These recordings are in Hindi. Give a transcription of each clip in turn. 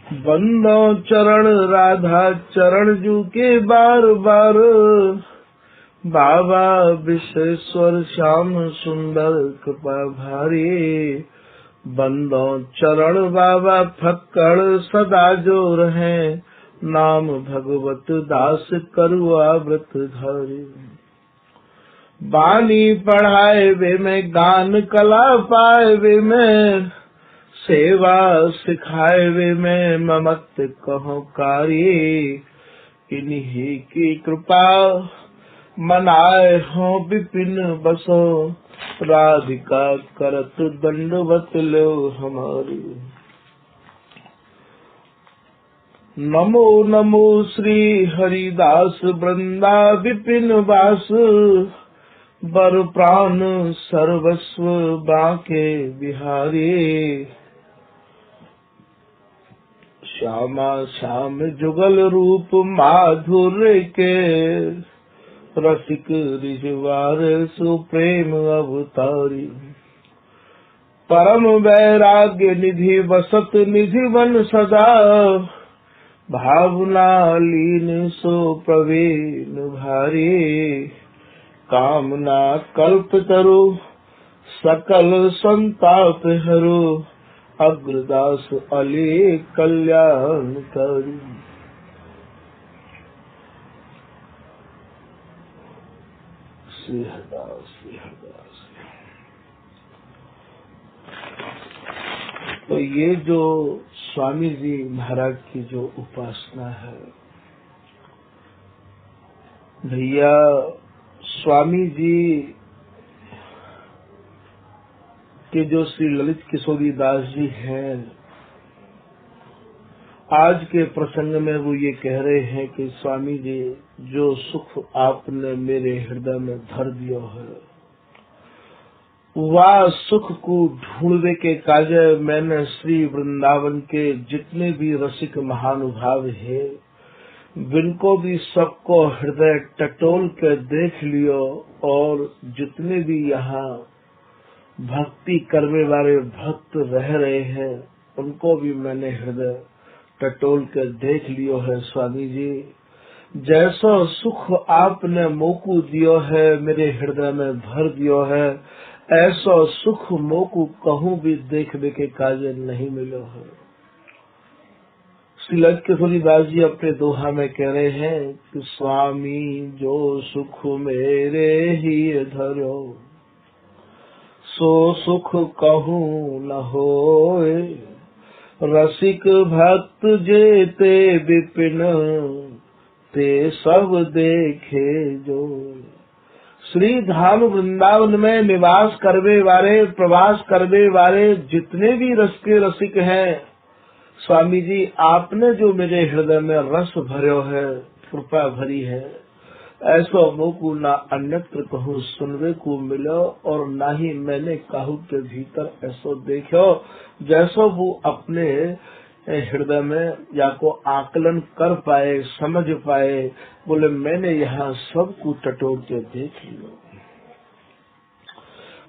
बंदो चरण राधा चरण जू के बार बार, बाबा विश्वेश्वर श्याम सुंदर कृपा भारी। बंदो चरण बाबा फक्कड़ सदा जो रहे, नाम भगवत दास करुआ व्रत धारी। बानी पढ़ाए वे में गान कला पाए वे में, सेवा सिखाए वे में ममत कहो कारी। इन्हीं की कृपा मनाए हो विपिन बसो, राधिका करत दंडवत लो हमारी। नमो नमो श्री हरिदास वृंदा विपिन वास, बर प्राण सर्वस्व बाके बिहारी। श्यामा श्याम जुगल रूप माधुर्य के, रसिक रिजवार सुप्रेम अवतारी। परम वैराग्य निधि वसत निधि वन सदा, भावना लीन सो प्रवीण भारी। कामना कल्प तरु सकल संताप हरु, अग्रदास अली कल्याण करी। श्रीहदास श्रीहदास। तो ये जो स्वामी जी महाराज की जो उपासना है भैया, स्वामी जी के जो श्री ललित किशोरी दास जी हैं, आज के प्रसंग में वो ये कह रहे हैं कि स्वामी जी जो सुख आपने मेरे हृदय में धर दिया है, वह सुख को ढूंढने के कार्य मैंने श्री वृंदावन के जितने भी रसिक महानुभाव है, जिनको भी सबको हृदय टटोल कर देख लियो, और जितने भी यहाँ भक्ति करने वाले भक्त रह रहे हैं, उनको भी मैंने हृदय टटोल कर देख लियो है। स्वामी जी जैसा सुख आपने मोकू दियो है, मेरे हृदय में भर दियो है, ऐसा सुख मोकू कहूँ भी देखने के कार्य नहीं मिलो है। श्री ललित किशोरी दास जी अपने दोहा में कह रहे हैं कि स्वामी जो सुख मेरे ही धरो, सो सुख कहूँ न होए। रसिक भक्त जेते विपिन, ते सब देखे जो। श्री धाम वृंदावन में निवास करने वाले, प्रवास करने वाले जितने भी रस के रसिक हैं, स्वामी जी आपने जो मेरे हृदय में रस भरो है, कृपा भरी है, ऐसो मोकू ना अन्यत्र कहूँ सुनवे को मिलो, और ना ही मैंने कहूँ के भीतर ऐसो देखो, जैसो वो अपने हृदय में या को आकलन कर पाए, समझ पाए। बोले मैंने यहाँ सब को टटोल के देख लियो।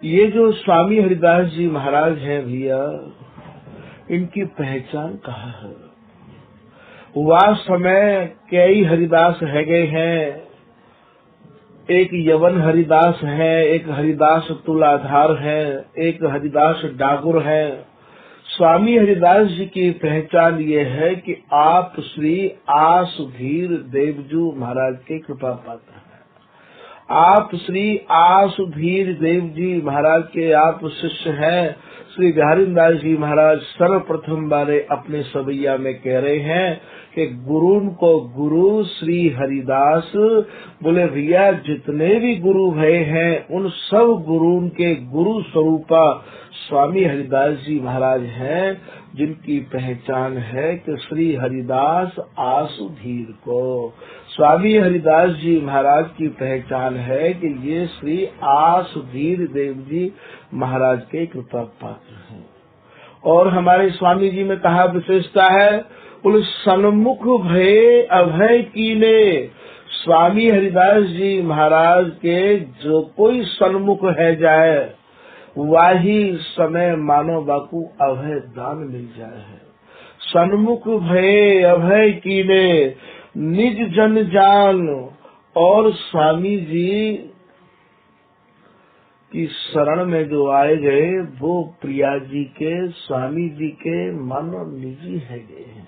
ये जो स्वामी हरिदास जी महाराज हैं भैया, इनकी पहचान कहाँ है? वह समय कई हरिदास है गए हैं, एक यवन हरिदास है, एक हरिदास तुलाधार है, एक हरिदास डागुर है। स्वामी हरिदास जी की पहचान ये है कि आप श्री आसुधीर देवजू महाराज के कृपा पात्र हैं। आप श्री आसुधीर देव जी महाराज के आप शिष्य हैं। श्री बिहारीदास जी महाराज सर्वप्रथम बारे अपने सवैया में कह रहे हैं कि गुरुन को गुरु श्री हरिदास। बोले भैया जितने भी गुरु भय हैं, उन सब गुरुन के गुरु स्वरूपा स्वामी हरिदास जी महाराज हैं, जिनकी पहचान है कि श्री हरिदास आसुधीर को। स्वामी हरिदास जी महाराज की पहचान है कि ये श्री आसुधीर देव जी महाराज के कृपा पात्र हैं। और हमारे स्वामी जी में कहा विशेषता है, बोले सन्मुख भय अभय कीने। स्वामी हरिदास जी महाराज के जो कोई सन्मुख है जाए, वही समय मानो बाकू अभय दान मिल जाए है। सन्मुख भये अभय कीने निज जन जान। और स्वामी जी की शरण में जो आए गए वो प्रिया जी के, स्वामी जी के मानो निजी है गए हैं।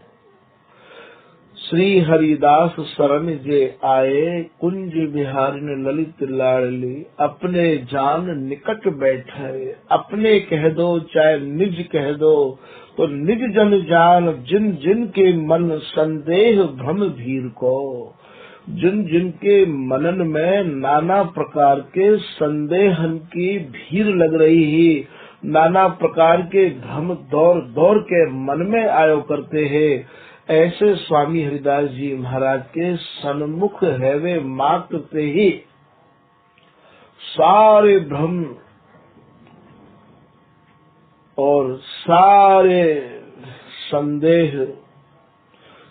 श्री हरिदास शरण जे आए, कुंज बिहारिन ललित लाडली। अपने जान निकट बैठे, अपने कह दो चाहे निज कह दो, तो निज जन जान। जिन जिन के मन संदेह भ्रम भीर को, जिन जिन के मनन में नाना प्रकार के संदेहन की भीड़ लग रही है, नाना प्रकार के भ्रम दौर दौर के मन में आयो करते हैं, ऐसे स्वामी हरिदास जी महाराज के सन्मुख है वे मात्र पे ही सारे भ्रम और सारे संदेह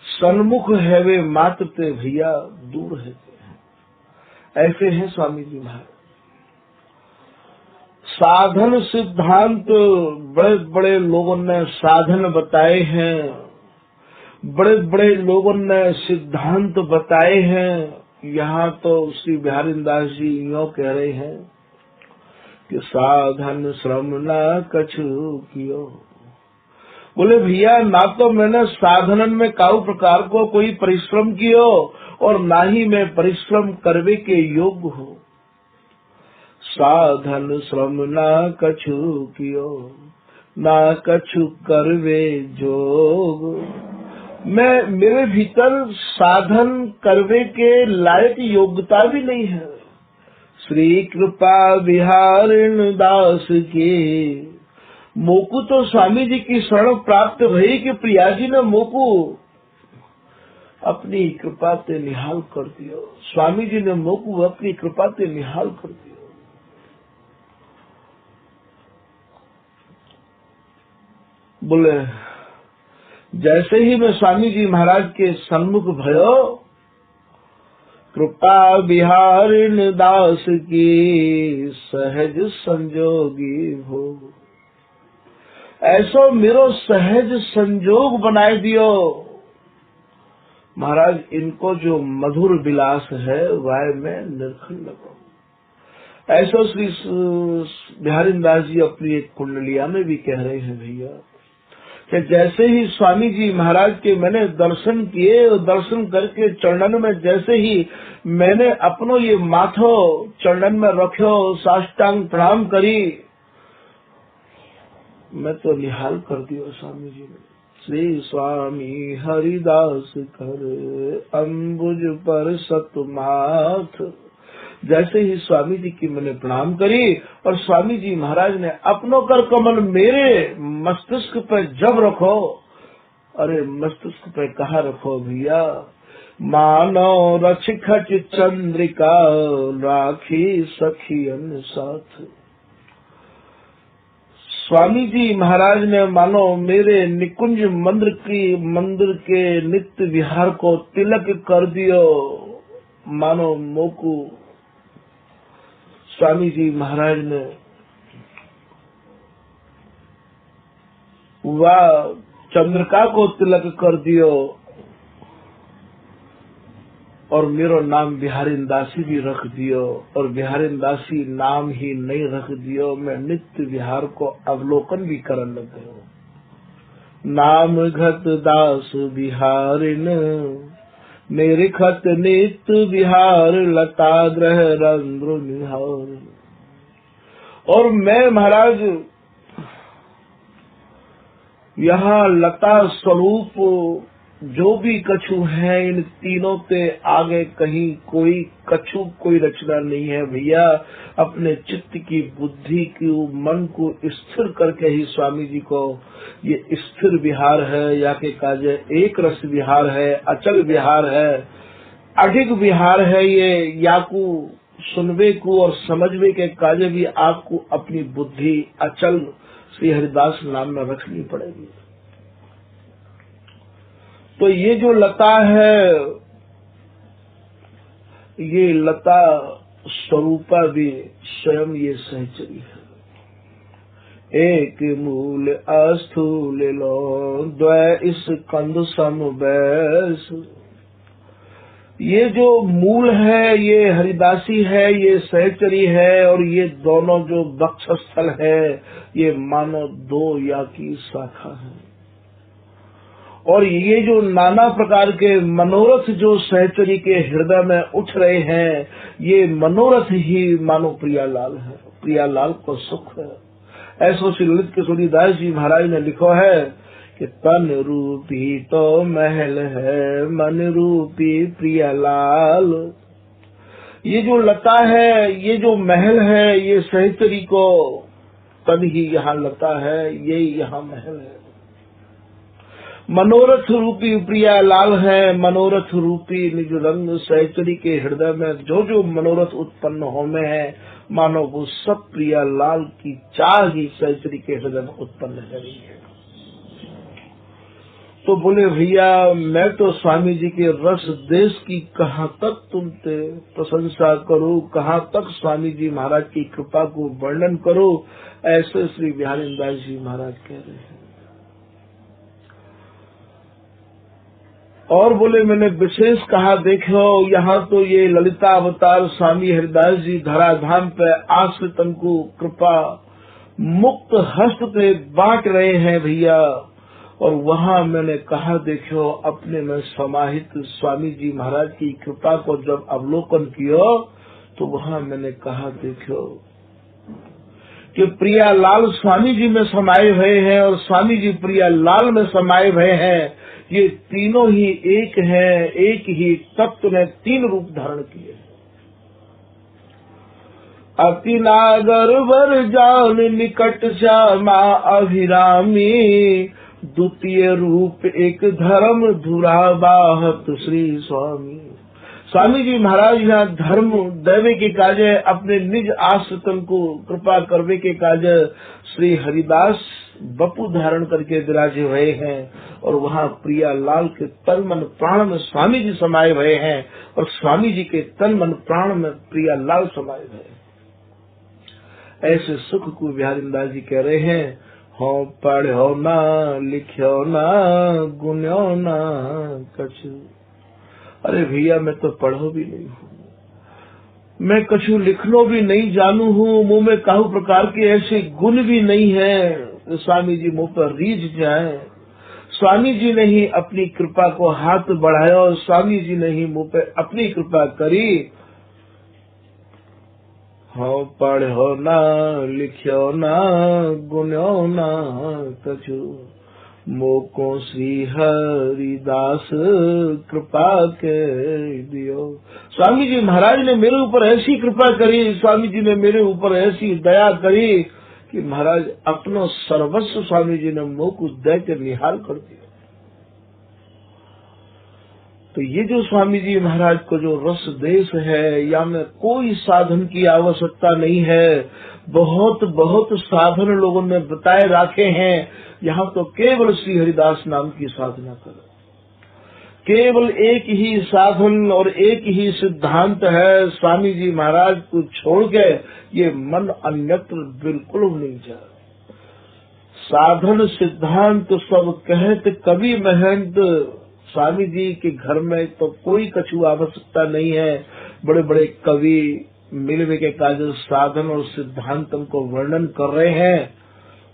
सन्मुख है वे मात्र पे भैया दूर है। ऐसे हैं स्वामी जी महाराज। साधन सिद्धांत बड़े बड़े लोगों ने साधन बताए हैं, बड़े बड़े लोगों ने सिद्धांत बताए हैं। यहाँ तो श्री बिहारी दास जी यूँ कह रहे हैं कि साधन श्रम न कछु कियो। बोले भैया ना तो मैंने साधनन में काऊ प्रकार को कोई परिश्रम कियो और ना ही मैं परिश्रम करवे के योग्य हूँ। साधन श्रम न कछु कियो, ना कछु करवे जोग। मैं मेरे भीतर साधन करवे के लायक योग्यता भी नहीं है। श्री कृपा बिहारिन दास की मोकू तो स्वामी जी की शरण प्राप्त भई कि प्रिया जी ने मोकू अपनी कृपा ते निहाल कर दियो। स्वामी जी ने मोकू अपनी कृपा ते निहाल कर दियो। बोले जैसे ही मैं स्वामी जी महाराज के सन्मुख भयो, कृपा बिहारिन दास की सहज संजोगी हो। ऐसो मेरो सहज संजोग बनाए दियो। महाराज इनको जो मधुर विलास है वह मैं निरखन लगो। ऐसा श्री बिहारी दास जी अपनी एक कुंडलिया में भी कह रहे हैं भैया कि जैसे ही स्वामी जी महाराज के मैंने दर्शन किए और दर्शन करके चरणन में जैसे ही मैंने अपनो ये माथो चरणन में रखो, साष्टांग प्रणाम करी, मैं तो निहाल कर दियो स्वामी जी ने। श्री स्वामी हरिदास कर अंबुज पर सतमाथ। जैसे ही स्वामी जी की मैंने प्रणाम करी और स्वामी जी महाराज ने अपनों कर कमल मेरे मस्तिष्क पे जब रखो। अरे मस्तिष्क पे कहाँ रखो भैया, मानो रच खच चंद्रिका राखी सखियन साथ। स्वामी जी महाराज ने मानो मेरे निकुंज मंदिर के नित्य विहार को तिलक कर दियो। मानो मोकू स्वामी जी महाराज ने वह चंद्रिका को तिलक कर दियो और मेरो नाम बिहारी दासी भी रख दियो। और बिहारी दासी नाम ही नहीं रख दियो, मैं नित्य विहार को अवलोकन भी करने लग गयो। नाम घत दास बिहारिन मेरे खत नित्य विहार लता ग्रह रंध्र निहार। और मैं महाराज यहाँ लता स्वरूप जो भी कछु है, इन तीनों के आगे कहीं कोई कछु कोई रचना नहीं है भैया। अपने चित्त की बुद्धि की मन को स्थिर करके ही स्वामी जी को ये स्थिर विहार है या के काजे एक रस विहार है, अचल विहार है, अधिक विहार है। ये याकू सुनवे को और समझवे के काजे भी आपको अपनी बुद्धि अचल श्री हरिदास नाम में रखनी पड़ेगी। तो ये जो लता है, ये लता स्वरूपा भी स्वयं ये सहचरी है। एक मूल अस्थूल लो द्वै स्कंद समवैस। ये जो मूल है ये हरिदासी है, ये सहचरी है, और ये दोनों जो वक्षस्थल है ये मानो दो या की शाखा है। और ये जो नाना प्रकार के मनोरथ जो सहचरी के हृदय में उठ रहे हैं, ये मनोरथ ही मानो प्रियालाल है, प्रियालाल को सुख है। ऐसा श्री ललित किशोरीदास जी महाराज ने लिखा है कि तन रूपी तो महल है, मन रूपी प्रियालाल। ये जो लता है, ये जो महल है, ये सहचरी को तन ही यहाँ लता है, ये यहाँ महल है। मनोरथ रूपी प्रियालाल है, मनोरथ रूपी निज रंग सहचरी के हृदय में जो जो मनोरथ उत्पन्न होने हैं, मानो वो सब प्रियालाल की चाह ही सहचरी के हृदय में उत्पन्न हो रही है। तो बोले भैया मैं तो स्वामी जी के रस देश की कहाँ तक तुमसे प्रशंसा करूं, कहाँ तक स्वामी जी महाराज की कृपा को वर्णन करूं। ऐसे श्री बिहारी दास जी महाराज कह रहे हैं। और बोले मैंने विशेष कहा, देखो यहाँ तो ये ललिता अवतार स्वामी हरिदास जी धराधाम पे आश्रितन को कृपा मुक्त हस्त से बांट रहे हैं भैया। और वहाँ मैंने कहा देखो अपने में समाहित स्वामी जी महाराज की कृपा को जब अवलोकन किया तो वहाँ मैंने कहा देखो कि प्रियालाल स्वामी जी में समाये हुए हैं और स्वामी जी प्रियालाल में समाये हुए हैं। ये तीनों ही एक हैं, एक ही तत्व ने तीन रूप धारण किए। अति नागर वर जान निकट श्यामा अभिरामी, द्वितीय रूप एक धर्म धुरा बाहत श्री स्वामी। स्वामी जी महाराज यहाँ धर्म देवे के काज अपने निज आश्रितन को कृपा करवे के काज श्री हरिदास बपू धारण करके विराजे हुए हैं। और वहाँ प्रियालाल के तन मन प्राण में स्वामी जी समाये हुए हैं और स्वामी जी के तन मन प्राण में प्रियालाल समाये हुए हैं। ऐसे सुख को बिहारी दास जी कह रहे हैं, हो पढ़ो ना लिखो ना गुनो ना कछु। अरे भैया मैं तो पढ़ो भी नहीं हूँ, मैं कछु लिखनो भी नहीं जानू हूँ, मुँह में काहू प्रकार के ऐसे गुण भी नहीं है तो स्वामी जी मुँह पर रीझ जाए। स्वामी जी ने ही अपनी कृपा को हाथ बढ़ाया और स्वामी जी ने ही मुँह पे अपनी कृपा करी। हो पढ़ो ना लिखो ना गुनो ना कछु, मोको श्री हरिदास कृपा के दियो। स्वामी जी महाराज ने मेरे ऊपर ऐसी कृपा करी, स्वामी जी ने मेरे ऊपर ऐसी दया करी कि महाराज अपनो सर्वस्व स्वामी जी ने मुँह को दे के निहाल कर दिया। तो ये जो स्वामी जी महाराज को जो रस देश है, या में कोई साधन की आवश्यकता नहीं है। बहुत बहुत साधन लोगों ने बताए रखे हैं, यहाँ तो केवल श्री हरिदास नाम की साधना करो। केवल एक ही साधन और एक ही सिद्धांत है, स्वामी जी महाराज को छोड़ के ये मन अन्यत्र बिल्कुल नहीं जा। साधन सिद्धांत सब कहत कवि महंत, स्वामी जी के घर में तो कोई कछु आवश्यकता नहीं है। बड़े बड़े कवि मिलवे के काज साधन और सिद्धांतन को वर्णन कर रहे हैं।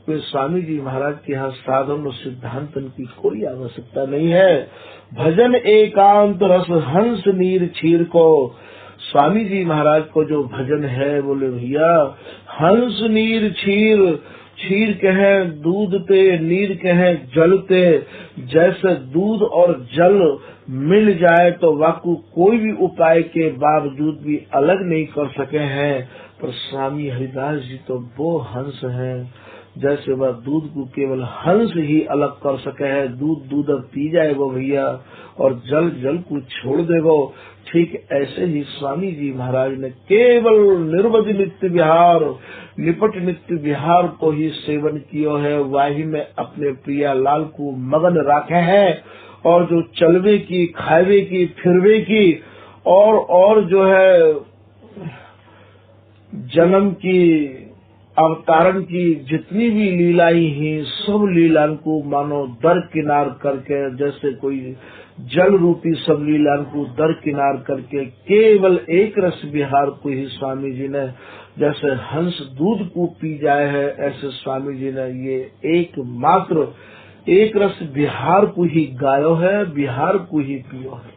तो स्वामी जी महाराज के यहाँ साधन और सिद्धांतन की कोई आवश्यकता नहीं है। भजन एकांत रस हंस नीर क्षीर को, स्वामी जी महाराज को जो भजन है बोले भैया हंस नीर क्षीर, क्षीर कहे दूध ते नीर कहे जल ते। जैसे दूध और जल मिल जाए तो वाकु कोई भी उपाय के बावजूद भी अलग नहीं कर सके हैं, पर स्वामी हरिदास जी तो वो हंस हैं जैसे वह दूध को केवल हंस ही अलग कर सके है। दूध दूध अब पी जाए वो भैया और जल जल को छोड़ दे वो। ठीक ऐसे ही स्वामी जी महाराज ने केवल निर्वध नित्य विहार, निपट नित्य विहार को ही सेवन किया है, वाही में अपने प्रियालाल को मगन रखे हैं। और जो चलवे की, खावे की, फिरवे की और जो है जन्म की अवतारण की जितनी भी लीलाएं हैं, सब लीलाओं को मानो दरकिनार करके, जैसे कोई जल रूपी सब लीलाओं को दरकिनार करके केवल एक रस विहार को ही स्वामी जी ने, जैसे हंस दूध को पी जाए है, ऐसे स्वामी जी ने ये एकमात्र एक रस विहार को ही गायो है, विहार को ही पियो है।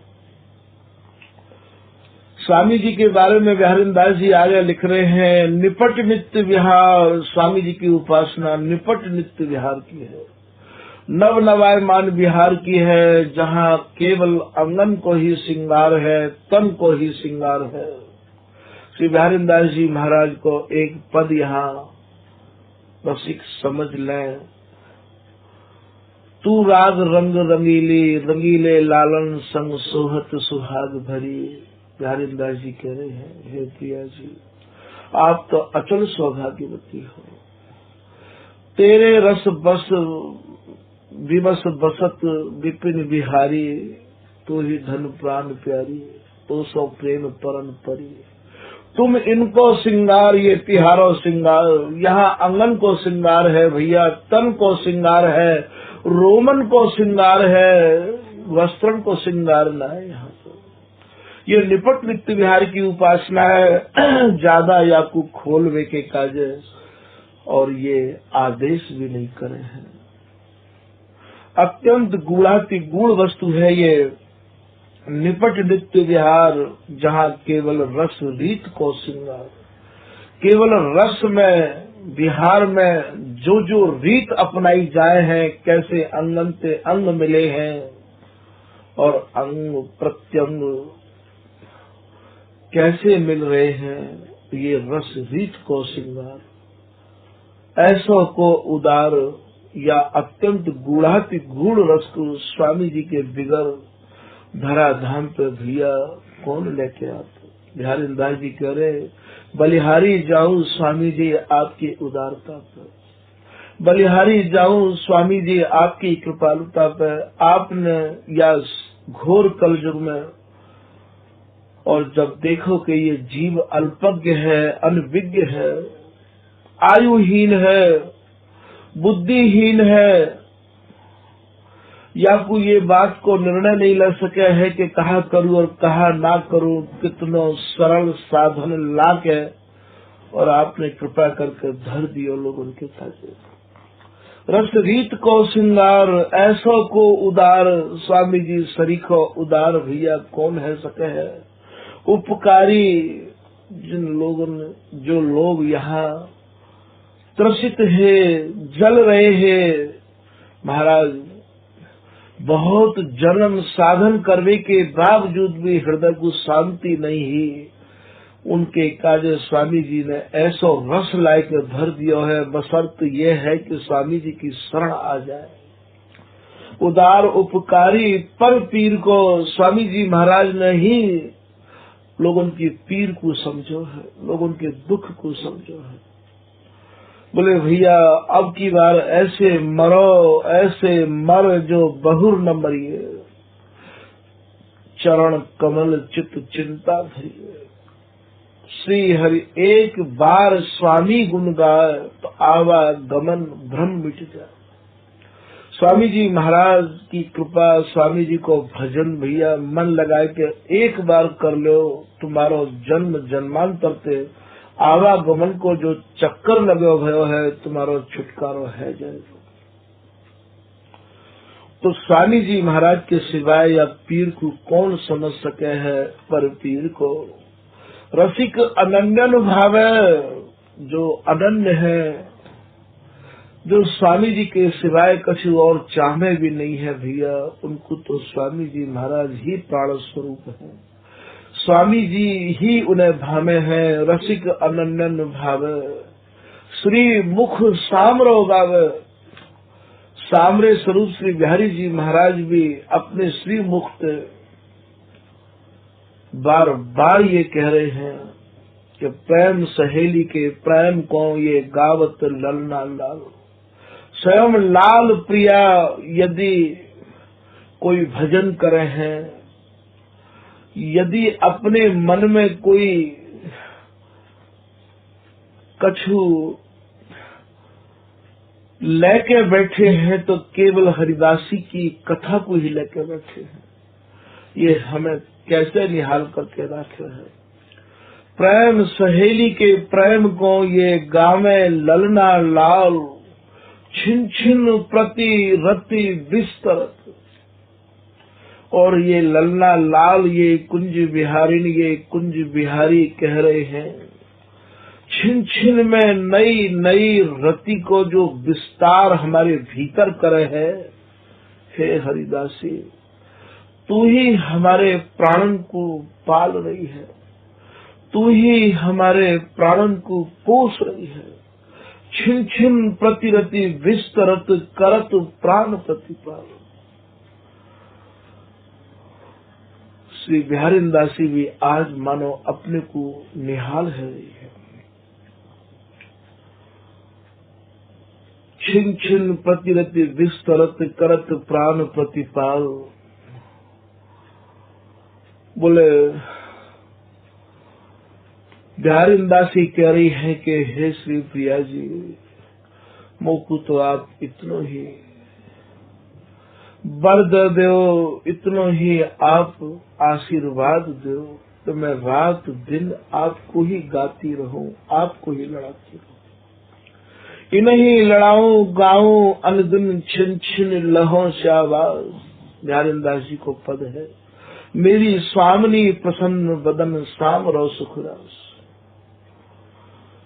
स्वामी जी के बारे में बिहारीदास जी आगे लिख रहे हैं, निपट नित्य विहार, स्वामी जी की उपासना निपट नित्य विहार की है, नव नवायमान विहार की है, जहाँ केवल अंगन को ही श्रृंगार है, तन को ही श्रृंगार है। श्री बिहारीदास जी महाराज को एक पद यहाँ रसिक समझ लें, तू राग रंग रंगीली, रंगीले लालन संग सोहत सुहाग भरी। बिहारीदास जी कह रहे हैं, हे प्रिया जी, आप तो अचल सौभाग्यवती हो, तेरे रस बस विवश बसत विपिन बिहारी, तू ही धन प्राण प्यारी, तो सौ प्रेम परन परी। तुम इनको श्रृंगार, ये तिहारो श्रृंगार, यहाँ आंगन को श्रृंगार है भैया, तन को श्रृंगार है, रोमन को श्रृंगार है, वस्त्रन को श्रृंगार न है। यहाँ तो ये निपट नित्य विहार की उपासना है, ज्यादा या को खोलवे के काज, और ये आदेश भी नहीं करे हैं। अत्यंत गूढ़ाति गूढ़ वस्तु है ये निपट नित्य विहार, जहाँ केवल रस रीत को श्रृंगार, केवल रस में विहार में जो जो रीत अपनाई जाए हैं, कैसे अंगन से अंग मिले हैं और अंग प्रत्यंग कैसे मिल रहे हैं, ये रस रीत को श्रृंगार, ऐसो को उदार या अत्यंत गूढ़ाति गूढ़ रस को स्वामी जी के बिगर धरा धाम पे भैया कौन लेके आते। बिहारीदास जी कह रहे, बलिहारी जाऊं स्वामी जी आपकी उदारता पर, बलिहारी जाऊं स्वामी जी आपकी कृपालुता पर। आपने या घोर कलयुग में, और जब देखो कि ये जीव अल्पज्ञ है, अनविज्ञ है, आयुहीन है, बुद्धिहीन है, या कोई ये बात को निर्णय नहीं ले सके है कि कहा करूं और कहा ना करूं, कितनो सरल साधन ला के और आपने कृपा करके धर दियो लोग उनके साथ। रस रीत को श्रृंगार, ऐसो को उदार, स्वामी जी सरीखो उदार भैया कौन है सके है। उपकारी जिन लोगों ने, जो लोग यहाँ त्रसित है, जल रहे हैं महाराज, बहुत जन्म साधन करने के बावजूद भी हृदय को शांति नहीं ही, उनके काजे स्वामी जी ने ऐसो रस लाए के भर दिया है, बशर्त ये है कि स्वामी जी की शरण आ जाए। उदार उपकारी पर पीर को स्वामी जी महाराज ने ही लोगों की पीर को समझो है, लोगों के दुख को समझो है। बोले भैया अब की बार ऐसे मरो, ऐसे मर जो बहुर न मरिए, चरण कमल चित चिंता धरिए। श्री हरि एक बार स्वामी गुण गाए, तो आवागमन भ्रम मिट जाए। स्वामी जी महाराज की कृपा, स्वामी जी को भजन भैया मन लगा के एक बार कर लो, तुम्हारो जन्म जन्मांतर से आवागमन को जो चक्कर लगे भयो है, तुम्हारो छुटकारो है जाएगा। तो स्वामी जी महाराज के सिवाय या पीर को कौन समझ सके है। पर पीर को रसिक अनन्यानुभाव है, जो अनन्य है, जो स्वामी जी के सिवाय कुछ और चाहे भी नहीं है भैया, उनको तो स्वामी जी महाराज ही प्राण स्वरूप है, स्वामी जी ही उन्हें भामे हैं। रसिक अनन्य भाव, श्री मुख सामरो गावे, सामरे स्वरूप श्री बिहारी जी महाराज भी अपने श्री मुख से बार बार ये कह रहे हैं कि प्रेम सहेली के प्रेम को ये गावत ललना लाल। स्वयं लाल प्रिया यदि कोई भजन करे हैं, यदि अपने मन में कोई कछु लेके बैठे हैं तो केवल हरिदासी की कथा को ही लेके बैठे हैं। ये हमें कैसे निहाल करके रखे हैं। प्रेम सहेली के प्रेम को ये गावे ललना लाल, छिन छिन प्रति रति विस्तरत। और ये ललना लाल, ये कुंज बिहारिन, ये कुंज बिहारी कह रहे हैं, छिन छिन में नई नई रति को जो विस्तार हमारे भीतर करे है। हे हरिदासी, तू ही हमारे प्राणन को पाल रही है, तू ही हमारे प्राणन को पोष रही है। छिन छिन प्रतिरति विस्तरत करत प्राण प्रतिपाल। श्री बिहारी दासी भी आज मानो अपने को निहाल है रही है। छिन छिन प्रतिरति विस्तरत करत प्राण प्रतिपाल। बोले बिहारी दासी कह रही है कि हे श्री प्रिया जी, मोकू तो आप इतनो ही बर दो, इतनो ही आप आशीर्वाद दो, तो मैं रात दिन आपको ही गाती रहूं, आपको ही लड़ाती रहूं। इन्हीं लड़ाऊं गाऊं अनदिन छिन छिन लहो शाबाज। बिहारी दास जी को पद है, मेरी स्वामिनी प्रसन्न बदन साम रो सुखरास।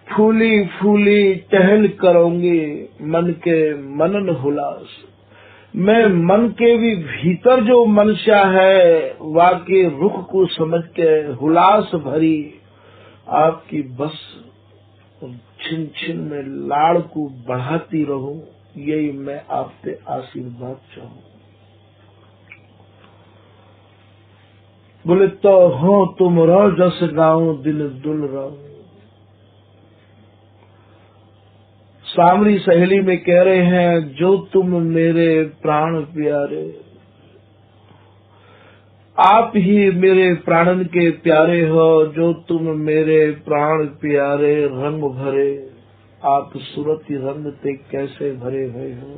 फूली फूली टहल करोगे मन के मनन हुलास। मैं मन के भी भीतर जो मनसा है, वाके रुख को समझ के हुलास भरी आपकी बस छिन छिन में लाड़ को बढ़ाती रहूं, यही मैं आपसे आशीर्वाद चाहूं। बोले तो हो तुम रो जस गाऊं दिल दुल रहो। सामरी सहेली में कह रहे हैं, जो तुम मेरे प्राण प्यारे, आप ही मेरे प्राणन के प्यारे हो। जो तुम मेरे प्राण प्यारे रंग भरे, आप सूरती रंग ते कैसे भरे हुए हो।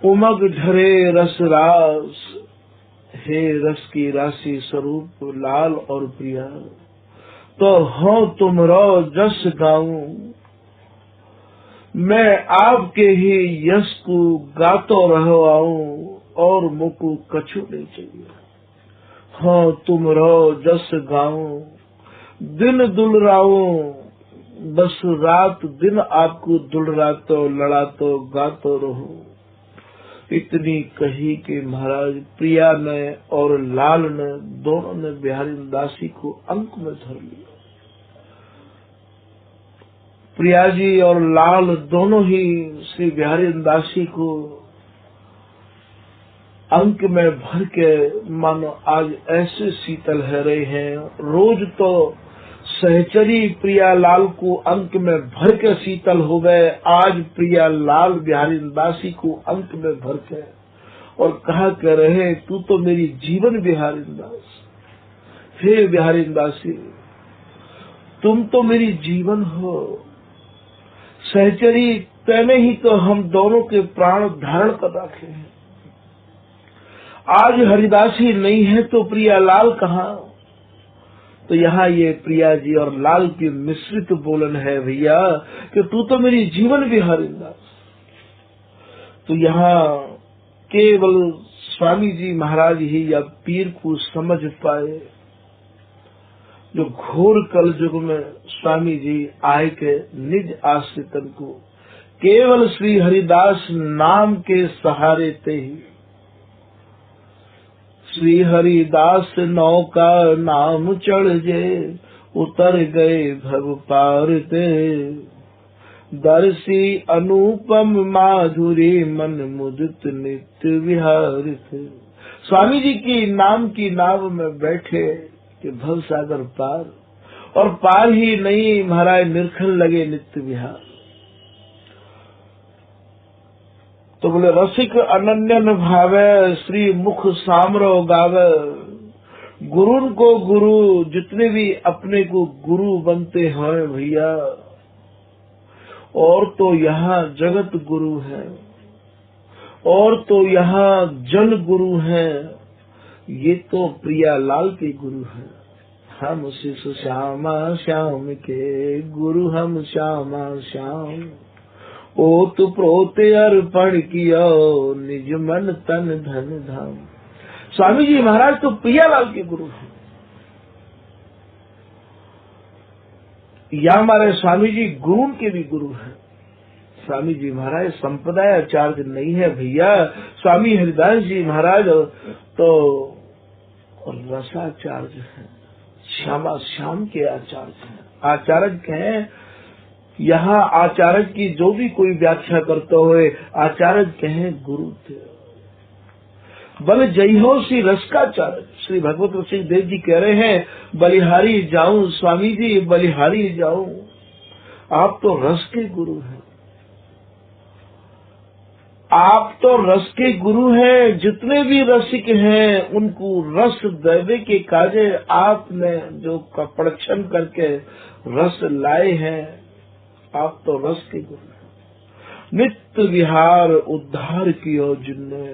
उमग झरे रस रास, हे रस की राशि स्वरूप लाल और प्रिया। तो हो तुम रो जस गाऊं, मैं आपके ही यश को गातो रहो आऊं, और मुकु कछु नहीं चाहिए। हाँ तुम रहो जस गाऊं, दिन दुलराऊं, बस रात दिन आपको दुलरातो लड़ातो गातो रहो। इतनी कही कि महाराज प्रिया ने और लाल ने दोनों ने बिहारी दासी को अंक में धर लिया। प्रिया जी और लाल दोनों ही श्री बिहारी दासी को अंक में भर के मानो आज ऐसे शीतल है रहे हैं। रोज तो सहचरी प्रिया लाल को अंक में भर के शीतल हो गए, आज प्रिया लाल बिहारी दासी को अंक में भर के और कहा कह रहे, तू तो मेरी जीवन बिहारी दास। हे बिहारी दासी, तुम तो मेरी जीवन हो। सहचरी तेने ही तो हम दोनों के प्राण धारण कर रखे हैं। आज हरिदासी नहीं है तो प्रिया लाल कहाँ। तो यहाँ ये प्रिया जी और लाल की मिश्रित बोलन है भैया कि तू तो मेरी जीवन बिहारी दास। तो यहाँ केवल स्वामी जी महाराज ही या पीर को समझ पाए, जो घोर कल युग में स्वामी जी आए के निज आश्रितन को केवल श्री हरिदास नाम के सहारे ते ही। श्री हरिदास नौका नाम चढ़ जे, उतर गए भव पार ते। दर्शी अनुपम माधुरी मन मुदित नित्य विहार थे। स्वामी जी की नाम की नाव में बैठे कि भव सागर पार, और पार ही नहीं महाराज निरखन लगे नित्य विहार। तो बोले रसिक अनन्यन भावे, श्री मुख सामरो गावे। गुरुन को गुरु, जितने भी अपने को गुरु बनते हैं भैया, और तो यहाँ जगत गुरु है, और तो यहाँ जन गुरु है, ये तो प्रियालाल के गुरु है। हम शिशु श्यामा श्याम के गुरु, हम श्यामा श्याम। ओ तु प्रोते अर्पण किया, निज मन तन धन धाम। स्वामी जी महाराज तो प्रियालाल के गुरु हैं। या हमारे स्वामी जी गुरु के भी गुरु हैं। स्वामी जी महाराज संप्रदाय आचार्य नहीं है भैया। स्वामी हरिदास जी महाराज तो रसाचार्य हैं, श्यामा श्याम के आचार्य हैं। आचार्य कहें, यहाँ आचार्य की जो भी कोई व्याख्या करते हुए आचार्य कहें गुरु थे। बल जय हो श्री रसकाचार्य। श्री भगवत ऋषि देव जी कह रहे हैं, बलिहारी जाऊं स्वामी जी, बलिहारी जाऊं। आप तो रस के गुरु हैं, आप तो रस के गुरु हैं। जितने भी रसिक हैं उनको रस देवे के काजे आपने जो कपड़छन करके रस लाए हैं, आप तो रस के गुरु हैं। नित्य विहार उद्धार कियो जिनने,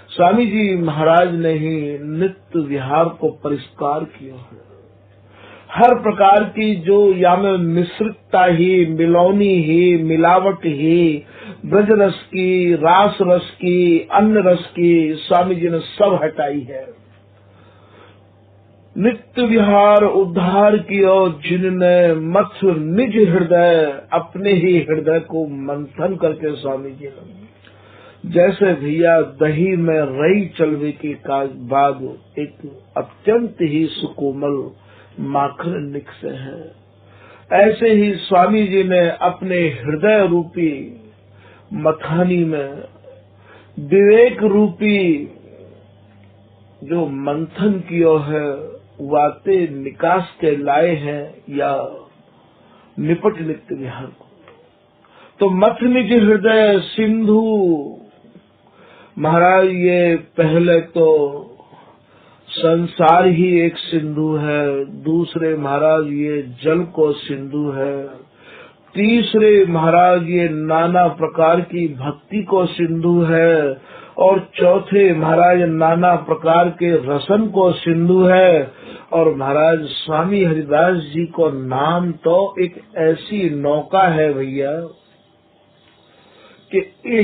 स्वामी जी महाराज ने ही नित्य विहार को परिष्कार किया है। हर प्रकार की जो या में मिश्रितता ही, मिलौनी ही, मिलावट ही, ब्रज रस की, रास रस की, अन्न रस की, स्वामी जी ने सब हटाई है। नित्य विहार उद्धार किया जिनने, मथ निज हृदय, अपने ही हृदय को मंथन करके स्वामी जी ने, जैसे भैया दही में रई चलवे के बाद एक अत्यंत ही सुकोमल माखन निकसे है, ऐसे ही स्वामी जी ने अपने हृदय रूपी मथानी में विवेक रूपी जो मंथन किया है, वाते निकास के लाए हैं या निपट नित्य विहार को। तो मथ निज हृदय सिंधु महाराज, ये पहले तो संसार ही एक सिंधु है, दूसरे महाराज ये जल को सिंधु है, तीसरे महाराज ये नाना प्रकार की भक्ति को सिंधु है, और चौथे महाराज नाना प्रकार के रसन को सिंधु है। और महाराज स्वामी हरिदास जी को नाम तो एक ऐसी नौका है भैया कि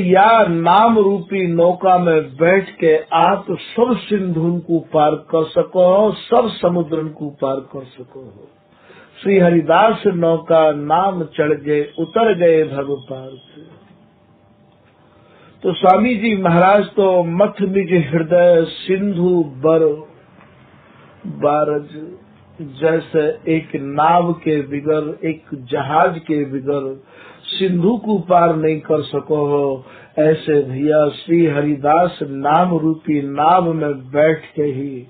या नाम रूपी नौका में बैठ के आप सब सिंधु को पार कर सको, सब समुद्र को पार कर सको। श्री हरिदास नौका नाम चढ़ गए, उतर गए भव पार से। तो स्वामी जी महाराज तो मथ निज हृदय सिंधु बर बारज, जैसे एक नाव के बिगर, एक जहाज के बिगर सिंधु को पार नहीं कर सको हो, ऐसे भैया श्री हरिदास नाम रूपी नाव में बैठ के ही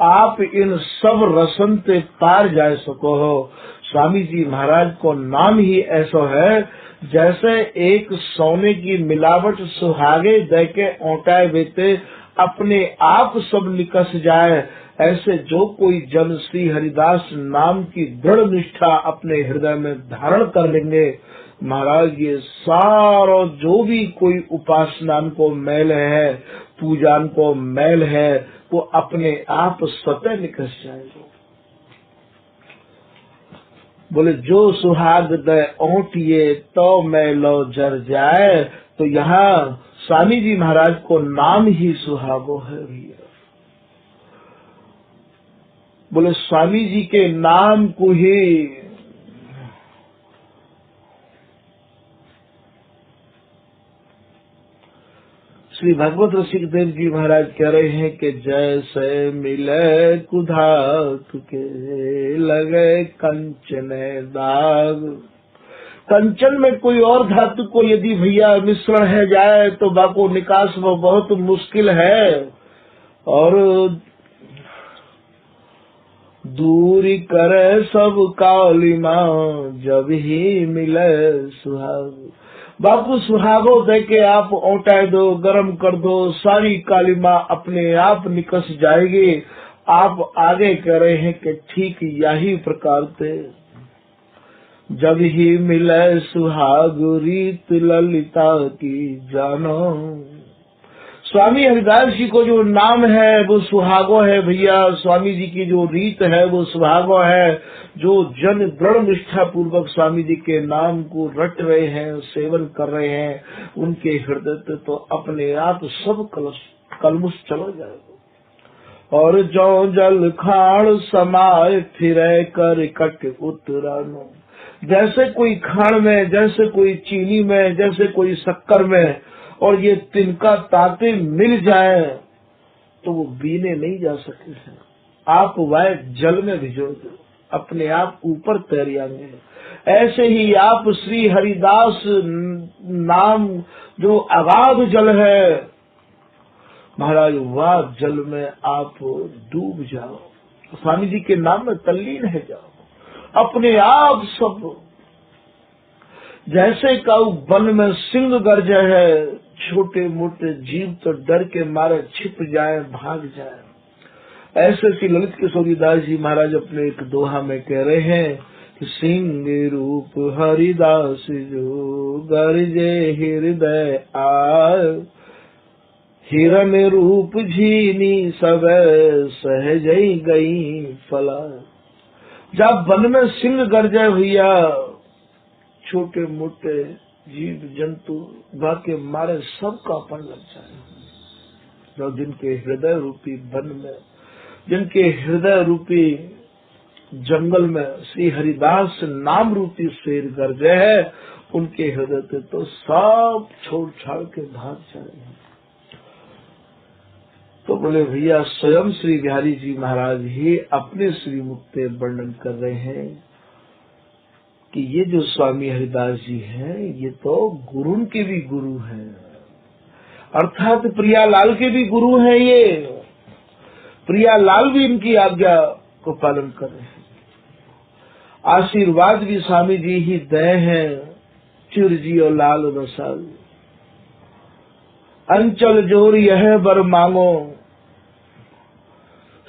आप इन सब रसन से पार जा सको हो। स्वामी जी महाराज को नाम ही ऐसा है जैसे एक सोने की मिलावट सुहागे दे के औटाए बेते अपने आप सब निकस जाए, ऐसे जो कोई जन श्री हरिदास नाम की दृढ़ निष्ठा अपने हृदय में धारण कर लेंगे, महाराज ये सारा जो भी कोई उपासना को मैल है, पूजन को मैल है, वो अपने आप स्वतः निकस जाएगा। बोले जो सुहाग दे ओटिए तो मैलो जर जाए। तो यहाँ स्वामी जी महाराज को नाम ही सुहागो है भैया। बोले स्वामी जी के नाम को ही श्री भगवत ऋषिदेव जी महाराज कह रहे हैं कि जैसे मिले कुधात के लगे कंचन दाग। कंचन में कोई और धातु को यदि भैया मिश्रण है जाए तो बाको निकास वो बहुत मुश्किल है, और दूरी करे सब कालिमा जब ही मिले सुहाग। बापू सुहागो दे के आप औटाए दो, गरम कर दो, सारी कालिमा अपने आप निकस जाएगी। आप आगे कह रहे हैं कि ठीक यही प्रकार से जब ही मिले सुहाग रीत ललिता की जानो। स्वामी हरिदास जी को जो नाम है वो सुहागो है भैया। स्वामी जी की जो रीत है वो सुहागो है। जो जन दृढ़ निष्ठा पूर्वक स्वामी जी के नाम को रट रहे हैं, सेवन कर रहे हैं, उनके हृदय पे तो अपने आप सब कलमुष चला जाएगा। और जो जल खाड़ समाये फिरे कर कट उतरानो। जैसे कोई खाड़ में, जैसे कोई चीनी में, जैसे कोई शक्कर में, और ये तिनका तांते मिल जाए तो वो बीने नहीं जा सकते हैं। आप वह जल में भिजो दो, अपने आप ऊपर तैर जाएंगे। ऐसे ही आप श्री हरिदास नाम जो अगाध जल है महाराज, वह जल में आप डूब जाओ, स्वामी जी के नाम में तल्लीन है जाओ। अपने आप सब जैसे काऊ वन में सिंह गर्जे है, छोटे मोटे जीव तो डर के मारे छिप जाए, भाग जाए। ऐसे श्री ललित किशोरीदास जी महाराज अपने एक दोहा में कह रहे हैं कि सिंह रूप हरिदास जो गर्जे हृदय आय, हिरन रूप झीनी सब सहज गई फला। जब वन में सिंह गर्जे भैया, छोटे मोटे जीव जंतु बाके मारे सबका अपन लग जाए। जो जिनके हृदय रूपी वन में, जिनके हृदय रूपी जंगल में श्री हरिदास नाम रूपी शेर गर्जे है, उनके हृदय पे तो सब छोड़ छाड़ के भाग जाए। तो बोले भैया स्वयं श्री बिहारी जी महाराज ही अपने श्री मुक्त वर्णन कर रहे हैं कि ये जो स्वामी हरिदास जी हैं ये तो गुरु के भी गुरु हैं, अर्थात प्रियालाल के भी गुरु हैं। ये प्रियालाल भी इनकी आज्ञा को पालन कर रहे हैं। आशीर्वाद भी स्वामी जी ही दे हैं, चिर जियो लाल रसाल। अंचल जोर यह बर मांगो,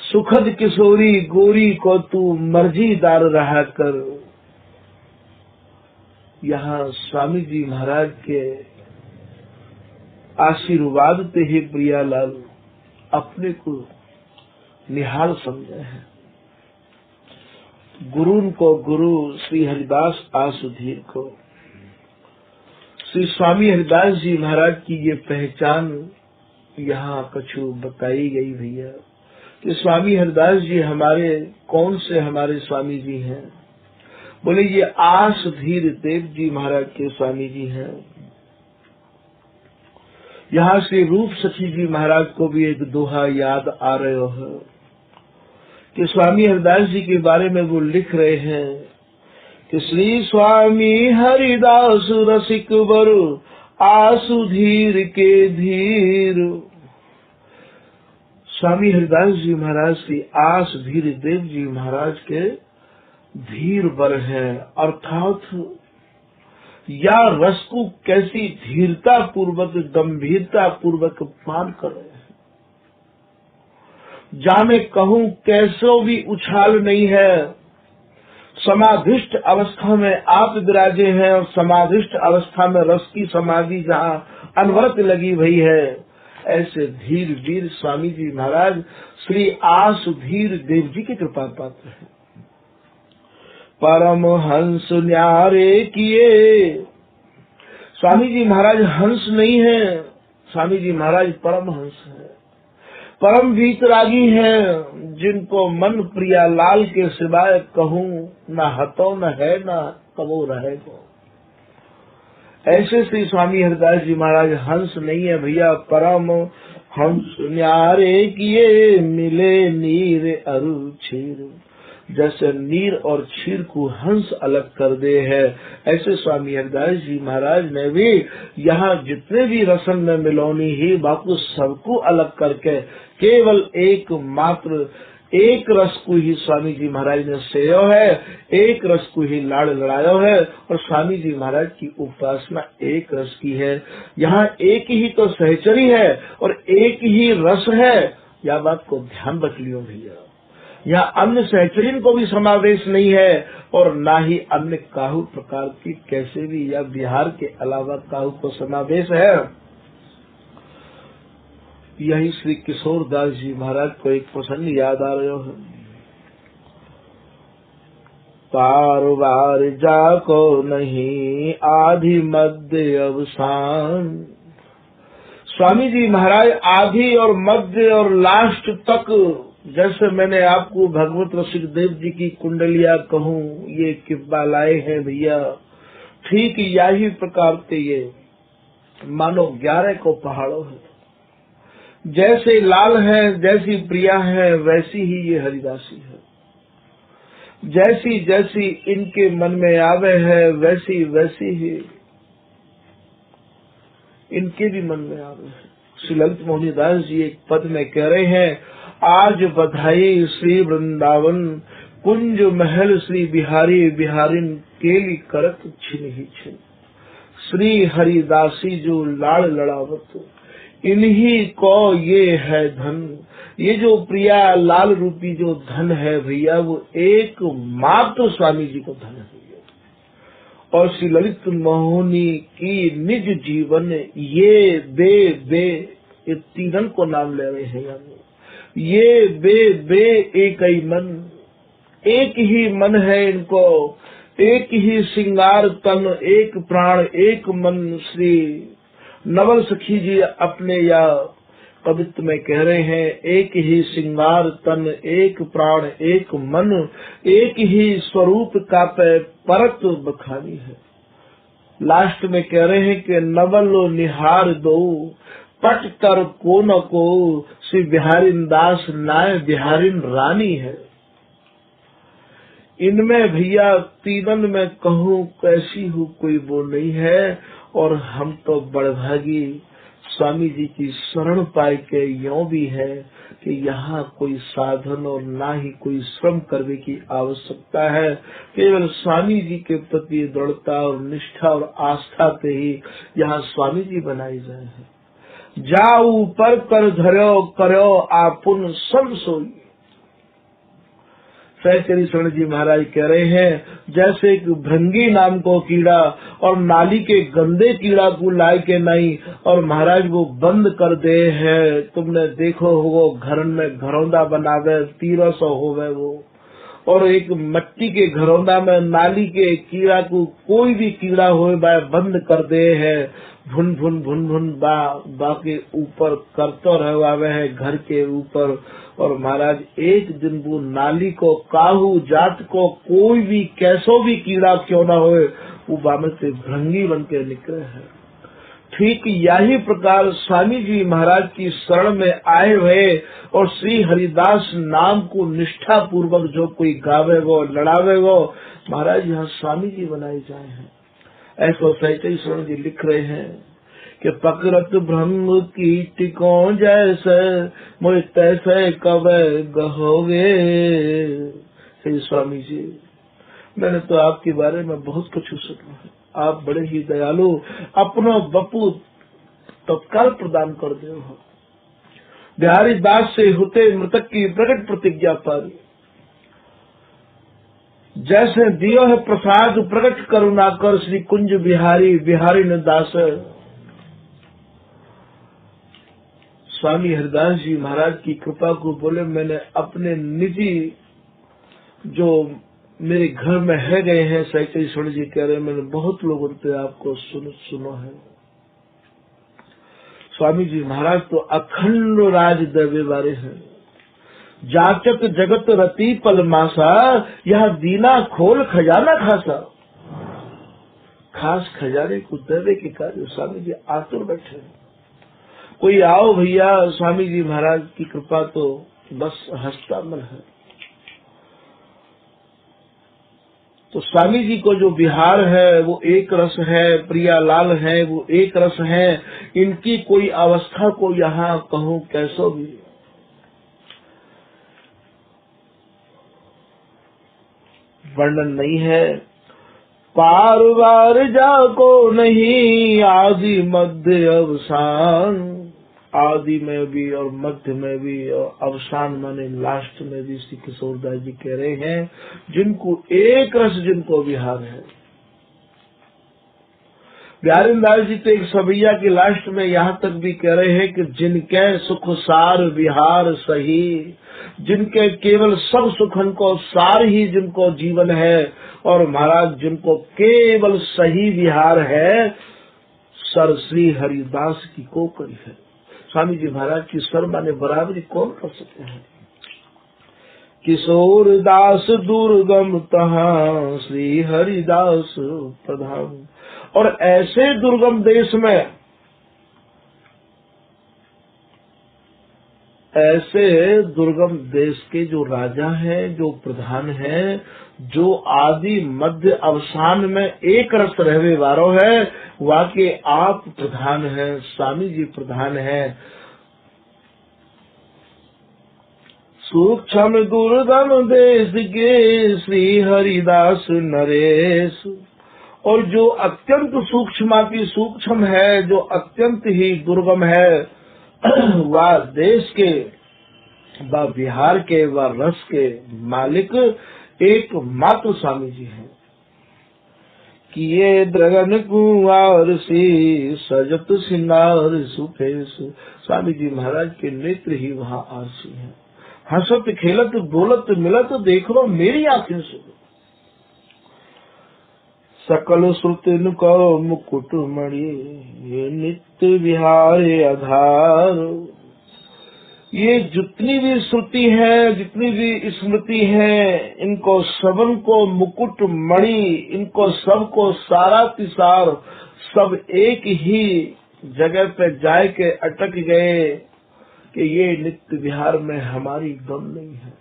सुखद किशोरी गोरी को तू मर्जीदार रहा कर। यहाँ स्वामी जी महाराज के आशीर्वाद पे ही प्रियालाल अपने को निहाल समझे हैं। गुरु को गुरु श्री हरिदास आसुधीर को श्री स्वामी हरिदास जी महाराज की ये पहचान यहाँ कछु बताई गई भैया कि स्वामी हरिदास जी हमारे कौन से हमारे स्वामी जी हैं। बोले ये आसुधीर देव जी महाराज के स्वामी जी हैं। यहाँ श्री रूप सखी जी महाराज को भी एक दोहा याद आ रहे हो कि स्वामी हरिदास जी के बारे में वो लिख रहे हैं कि श्री स्वामी हरिदास रसिक बर आसुधीर के धीर। स्वामी हरिदास जी महाराज श्री आसुधीर देव जी महाराज के धीर बर है, अर्थात या रस को कैसी धीरता पूर्वक गंभीरता पूर्वक पान कर रहे हैं। जाने कहूं कैसो भी उछाल नहीं है। समाधिष्ट अवस्था में आप विराजे हैं और समाधिष्ट अवस्था में रस की समाधि जहां अनवरत लगी हुई है, ऐसे धीर वीर स्वामी जी महाराज श्री आसुधीर देव जी की कृपा पात्र है। परम हंस न्यारे किए। स्वामी जी महाराज हंस नहीं है, स्वामी जी महाराज परम हंस है, परम वीतरागी हैं, जिनको मन प्रियालाल के सिवाय कहूँ न हतो न है न कबो रहेगो। ऐसे श्री स्वामी हरिदास जी महाराज हंस नहीं है भैया, परम हंस न्यारे किए मिले नीर अरु क्षीर। जैसे नीर और क्षीर को हंस अलग कर दे है, ऐसे स्वामी हरिदास जी महाराज ने भी यहाँ जितने भी रसन में मिलौनी ही बापू सबको अलग करके केवल एक मात्र एक रस को ही स्वामी जी महाराज ने सेयो है, एक रस को ही लाड़ लड़ायो है और स्वामी जी महाराज की उपासना एक रस की है। यहाँ एक ही तो सहचरी है और एक ही रस है, यह बात को ध्यान रख लियो भैया। यहाँ अन्य सहचरीन को भी समावेश नहीं है और ना ही अन्य काहू प्रकार की कैसे भी या बिहार के अलावा काहू को समावेश है। यही श्री किशोर दास जी महाराज को एक प्रसंग याद आ रहे हो। पार बार जाको नहीं आधि मध्य अवसान। स्वामी जी महाराज आधि और मध्य और लास्ट तक, जैसे मैंने आपको भगवत रसिक देव जी की कुंडलिया कहूँ ये किब्बा लाए हैं भैया, ठीक यही प्रकार के ये मानो 11 को पहाड़ों है। जैसे लाल है, जैसी प्रिया है, वैसी ही ये हरिदासी है। जैसी जैसी इनके मन में आवे है, वैसी वैसी ही इनके भी मन में आवे है। श्री ललित मोहन दास जी एक पद में कह रहे हैं, आज बधाई श्री वृंदावन कुंज महल श्री बिहारी बिहारिन केली करत छिन ही छिन। श्री हरिदासी जो लाड़ लड़ावत इन्हीं को ये है धन। ये जो प्रिया लाल रूपी जो धन है भैया, वो एक मात्र स्वामी जी को धन है। और श्री ललित मोहनी की निज जीवन ये बे ये तीनन को नाम ले रहे हैं। यानी ये बे एक ही मन, एक ही मन है इनको, एक ही श्रृंगार तन, एक प्राण एक मन। श्री नवल सखी जी अपने या कवित्व में कह रहे हैं, एक ही श्रृंगार तन, एक प्राण एक मन, एक ही स्वरूप का परत बखानी है। लास्ट में कह रहे हैं कि नवल निहार दो पट कर को न को, श्री बिहारिन दास नाय बिहारिन रानी है। इनमें भैया तीनन में कहूँ कैसी हूँ कोई वो नहीं है। और हम तो बड़भागी स्वामी जी की शरण पाए के यों भी है कि यहाँ कोई साधन और ना ही कोई श्रम करने की आवश्यकता है। केवल स्वामी जी के प्रति दृढ़ता और निष्ठा और आस्था पे ही यहाँ स्वामी जी बनाए गए हैं। जाऊ पर कर धर्यो करो आपुन सब सोई। सहचरी शरण जी महाराज कह रहे हैं, जैसे एक भृंगी नाम को कीड़ा और नाली के गंदे कीड़ा को लाए के नहीं और महाराज वो बंद कर दे है। तुमने देखो वो घर में घरौंदा बनावे 1300 होवे वो, और एक मट्टी के घरौंदा में नाली के कीड़ा को कोई भी कीड़ा होए बा बंद कर दे है। भुन भुन भुन भुन बा के ऊपर करतो रहवावे है घर के ऊपर। और महाराज एक दिन वो नाली को काहू जात को कोई भी कैसो भी कीड़ा क्यों ना होए, वो बामे से भृंगी बन के निकले है। ठीक यही प्रकार स्वामी जी महाराज की शरण में आए हुए और श्री हरिदास नाम को निष्ठा पूर्वक जो कोई गावे वो लड़ावे वो, महाराज यहाँ स्वामी जी बनाए जाए हैं। ऐसा सहचरी शरण जी लिख रहे हैं कि पकड़त ब्रह्म कीटिकों जैसे मोह तैसे कब गहोगे। श्री स्वामी जी, मैंने तो आपके बारे में बहुत कुछ सुना है। आप बड़े ही दयालु, अपनो बपू तत्काल प्रदान कर दे हो। बिहारी दास से होते मृतक की प्रकट प्रतिज्ञा पारी, जैसे दियो है प्रसाद प्रकट करुणा कर श्री कुंज बिहारी बिहारी ने दास। स्वामी हरिदास जी महाराज की कृपा को बोले, मैंने अपने निजी जो मेरे घर में है गए हैं, सहचरी शरण जी कह रहे, मैंने बहुत लोगों से आपको सुनो है। स्वामी जी महाराज तो अखंड राज देवे वाले हैं। जाचक जगत रति पल मासा, यह दीना खोल खजाना खासा। खास खजाने को देवे के कार्य स्वामी जी आतुर बैठे हैं। कोई आओ भैया, स्वामी जी महाराज की कृपा तो बस हस्तामल है। तो स्वामी जी को जो बिहार है वो एक रस है, प्रियालाल है वो एक रस है। इनकी कोई अवस्था को यहाँ कहूँ कैसो भी वर्णन नहीं है। पार बार जाको नहीं आदि मध्य अवसान। आदि में भी और मध्य में भी और अवसान माने लास्ट में भी श्री किशोरदास जी कह रहे हैं जिनको एक रस जिनको विहार है। बिहारीदास जी तो एक सभैया के लास्ट में यहाँ तक भी कह रहे हैं कि जिनके सुख सार विहार सही, जिनके केवल सब सुखन को सार ही जिनको जीवन है, और महाराज जिनको केवल सही विहार है, सर श्री हरिदास की कोकरी है। स्वामी जी महाराज की सर माने बराबरी कौन कर सकते हैं। किशोर दास दुर्गम तहाँ श्री हरिदास प्रधान। और ऐसे दुर्गम देश में, ऐसे दुर्गम देश के जो राजा हैं, जो प्रधान हैं, जो आदि मध्य अवसान में एक रस रहवे वारो है, वाके आप प्रधान हैं, स्वामी जी प्रधान हैं। सूक्ष्म दुर्गम देश के श्री हरिदास नरेश। और जो अत्यंत सूक्ष्माति सूक्ष्म है, जो अत्यंत ही दुर्गम है, वह देश के, वह बिहार के, वह रस के मालिक एक मात्र स्वामी जी हैं। कि ये द्रगन कुंवर सी सजत सिंगार सुफेस। स्वामी जी महाराज के नेत्र ही वहाँ आरसी हैं। हंसत खेलत बोलत मिलत देख लो मेरी आंखें से। सकल श्रुतिन को मुकुट मणि ये नित्य विहारे आधार। ये जितनी भी श्रुति है, जितनी भी स्मृति है, इनको सबन को मुकुट मणि, इनको सबको सारा तिसार, सब एक ही जगह पे जाए के अटक गए कि ये नित्य विहार में हमारी दम नहीं है।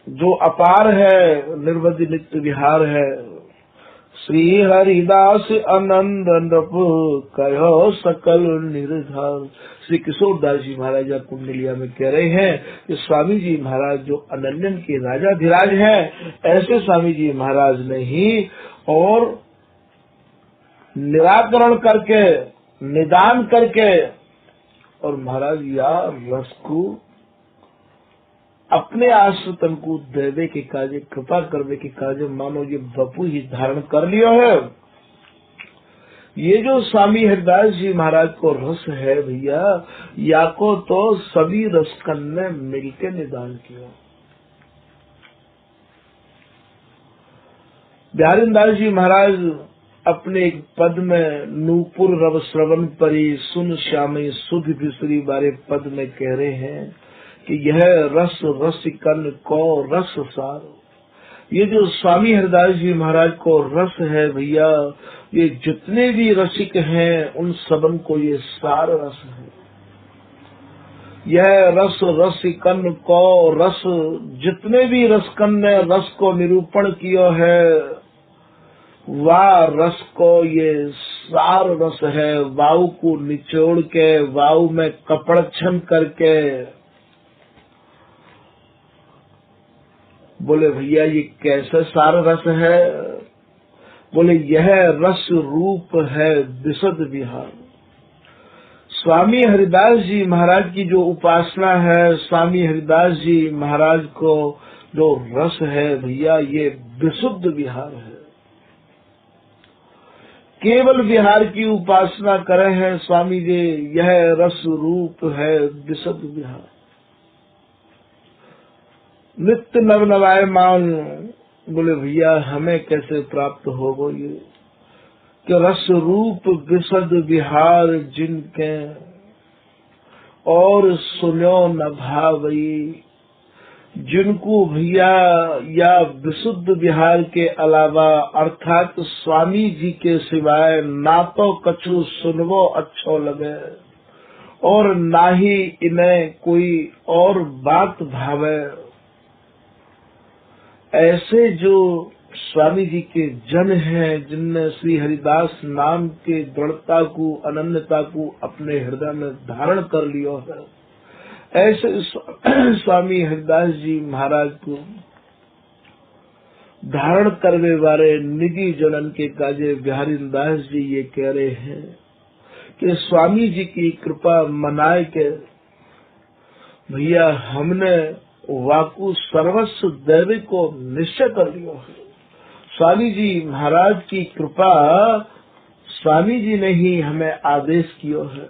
जो अपार है, निर्वधि नित्य विहार है। श्री हरिदास आनंद नृप कहो सकल निर्धार। श्री किशोरदास जी महाराज कुंडलिया में कह रहे हैं कि स्वामी जी महाराज जो अनन्यन के राजाधिराज हैं, ऐसे स्वामी जी महाराज नहीं, और निराकरण करके, निदान करके, और महाराज या रस को अपने आश्रितन को देवे के कार्य, कृपा करने के कार्य, मानो ये बपू ही धारण कर लियो है। ये जो स्वामी हरिदास जी महाराज को रस है भैया, या को तो सभी रसकन ने मिलकर निदान किया। बिहारीदास जी महाराज अपने एक पद में नूपुर रव श्रवण परी सुन श्यामी सुध बिसरी बारे पद में कह रहे हैं कि यह रस रसिकन को रस सार। ये जो स्वामी हरिदास जी महाराज को रस है भैया, ये जितने भी रसिक हैं उन सबन को ये सार रस है। यह रस रसिकन को रस, जितने भी रसकन ने रस को निरूपण किया है, वाह रस को ये सार रस है। वायु को निचोड़ के, वायु में कपड़छन करके, बोले भैया ये कैसे सार रस है। बोले यह रस रूप है विशद विहार। स्वामी हरिदास जी महाराज की जो उपासना है, स्वामी हरिदास जी महाराज को जो रस है भैया, ये विशुद्ध विहार है। केवल विहार की उपासना करे हैं स्वामी जी, यह रस रूप है विशुद्ध विहार। नित्य नव नवाय मान। बोले भैया हमें कैसे प्राप्त होगा ये कि रस रूप विशद विहार जिनके और सुनो न भावई। जिनको भैया या विशुद्ध विहार के अलावा अर्थात स्वामी जी के सिवाय ना तो कछु सुनवो अच्छो लगे और ना ही इन्हें कोई और बात भावे, ऐसे जो स्वामी जी के जन हैं, जिनने श्री हरिदास नाम के दृढ़ता को, अनन्यता को अपने हृदय में धारण कर लिया है, ऐसे स्वामी हरिदास जी महाराज को धारण करने वाले निधि जनन के काजे बिहारीदास जी ये कह रहे हैं कि स्वामी जी की कृपा मनाए के भैया हमने वाकु सर्वस्व दैवी को निश्चय कर लिया है। स्वामी जी महाराज की कृपा, स्वामी जी ने ही हमें आदेश किया है।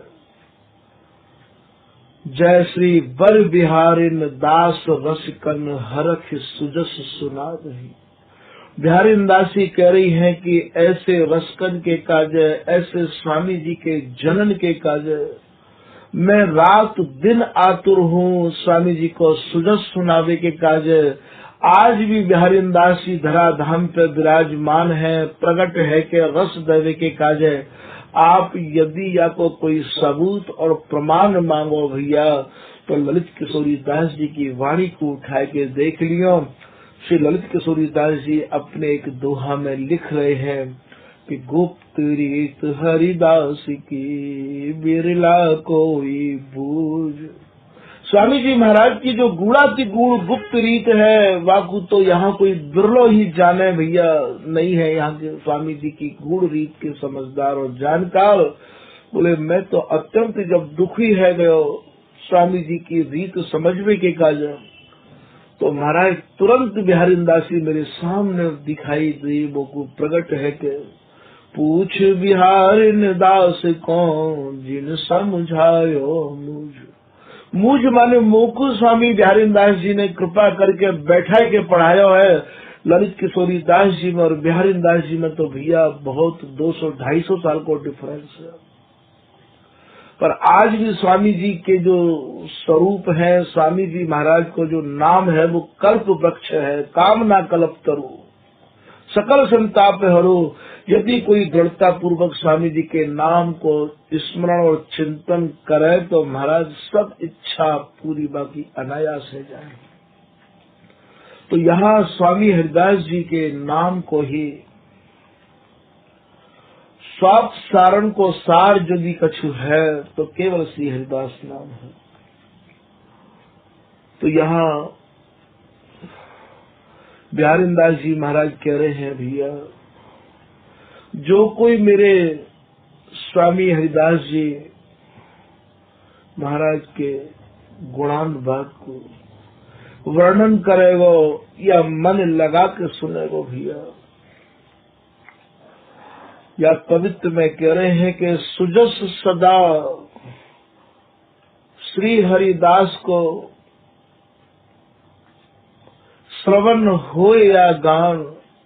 जय श्री बर बिहारिन दास रसिकन हरख सुजस सुना रही। बिहारिन दासी कह रही हैं कि ऐसे रसकन के काज, ऐसे स्वामी जी के जनन के काज, मैं रात दिन आतुर हूँ स्वामी जी को सुजस सुनावे के काज। आज भी बिहारिन दासी धराधाम पे विराजमान है, प्रकट है कि रस देवे के काज है। आप यदि या को कोई सबूत और प्रमाण मांगो भैया, तो ललित किशोरी दास जी की वाणी को उठा के देख लियो। श्री ललित किशोरी दास जी अपने एक दोहा में लिख रहे हैं कि गुप्त रीत हरिदास की बिरला कोई बूझ। स्वामी जी महाराज की जो गूढ़ाति गूढ़ गुप्त रीत है, वाकु तो यहाँ कोई बिरलो ही जाने भैया नहीं है। यहाँ के स्वामी जी की गूढ़ रीत के समझदार और जानकार। बोले मैं तो अत्यंत जब दुखी है गयो स्वामी जी की रीत समझने के काज, तो महाराज तुरंत बिहारी दासी मेरे सामने दिखाई दी। वो को प्रकट है के पूछ बिहारी दास कौन जिन समझायो मुझ। मुझ माने मोकू स्वामी बिहारी दास जी ने कृपा करके बैठा के पढ़ाया है। ललित किशोरी दास जी में और बिहारी दास जी में तो भैया बहुत 200-250 साल को डिफरेंस है। पर आज भी स्वामी जी के जो स्वरूप है, स्वामी जी महाराज को जो नाम है वो कल्प वृक्ष है। कामना कल्प तरु सकल संताप हरो। यदि कोई दृढ़ता पूर्वक स्वामी जी के नाम को स्मरण और चिंतन करे तो महाराज सब इच्छा पूरी बाकी अनायास हो जाए। तो यहाँ स्वामी हरिदास जी के नाम को ही स्वार्थ सारण को सार यदि कछु है तो केवल श्री हरिदास नाम है। तो यहाँ बिहारी दास जी महाराज कह रहे हैं भैया, जो कोई मेरे स्वामी हरिदास जी महाराज के गुणानुवाद को वर्णन करेगो या मन लगा के सुनेगो भैया, या पवित्र में कह रहे हैं कि सुजस सदा श्री हरिदास को श्रवण हो या गान,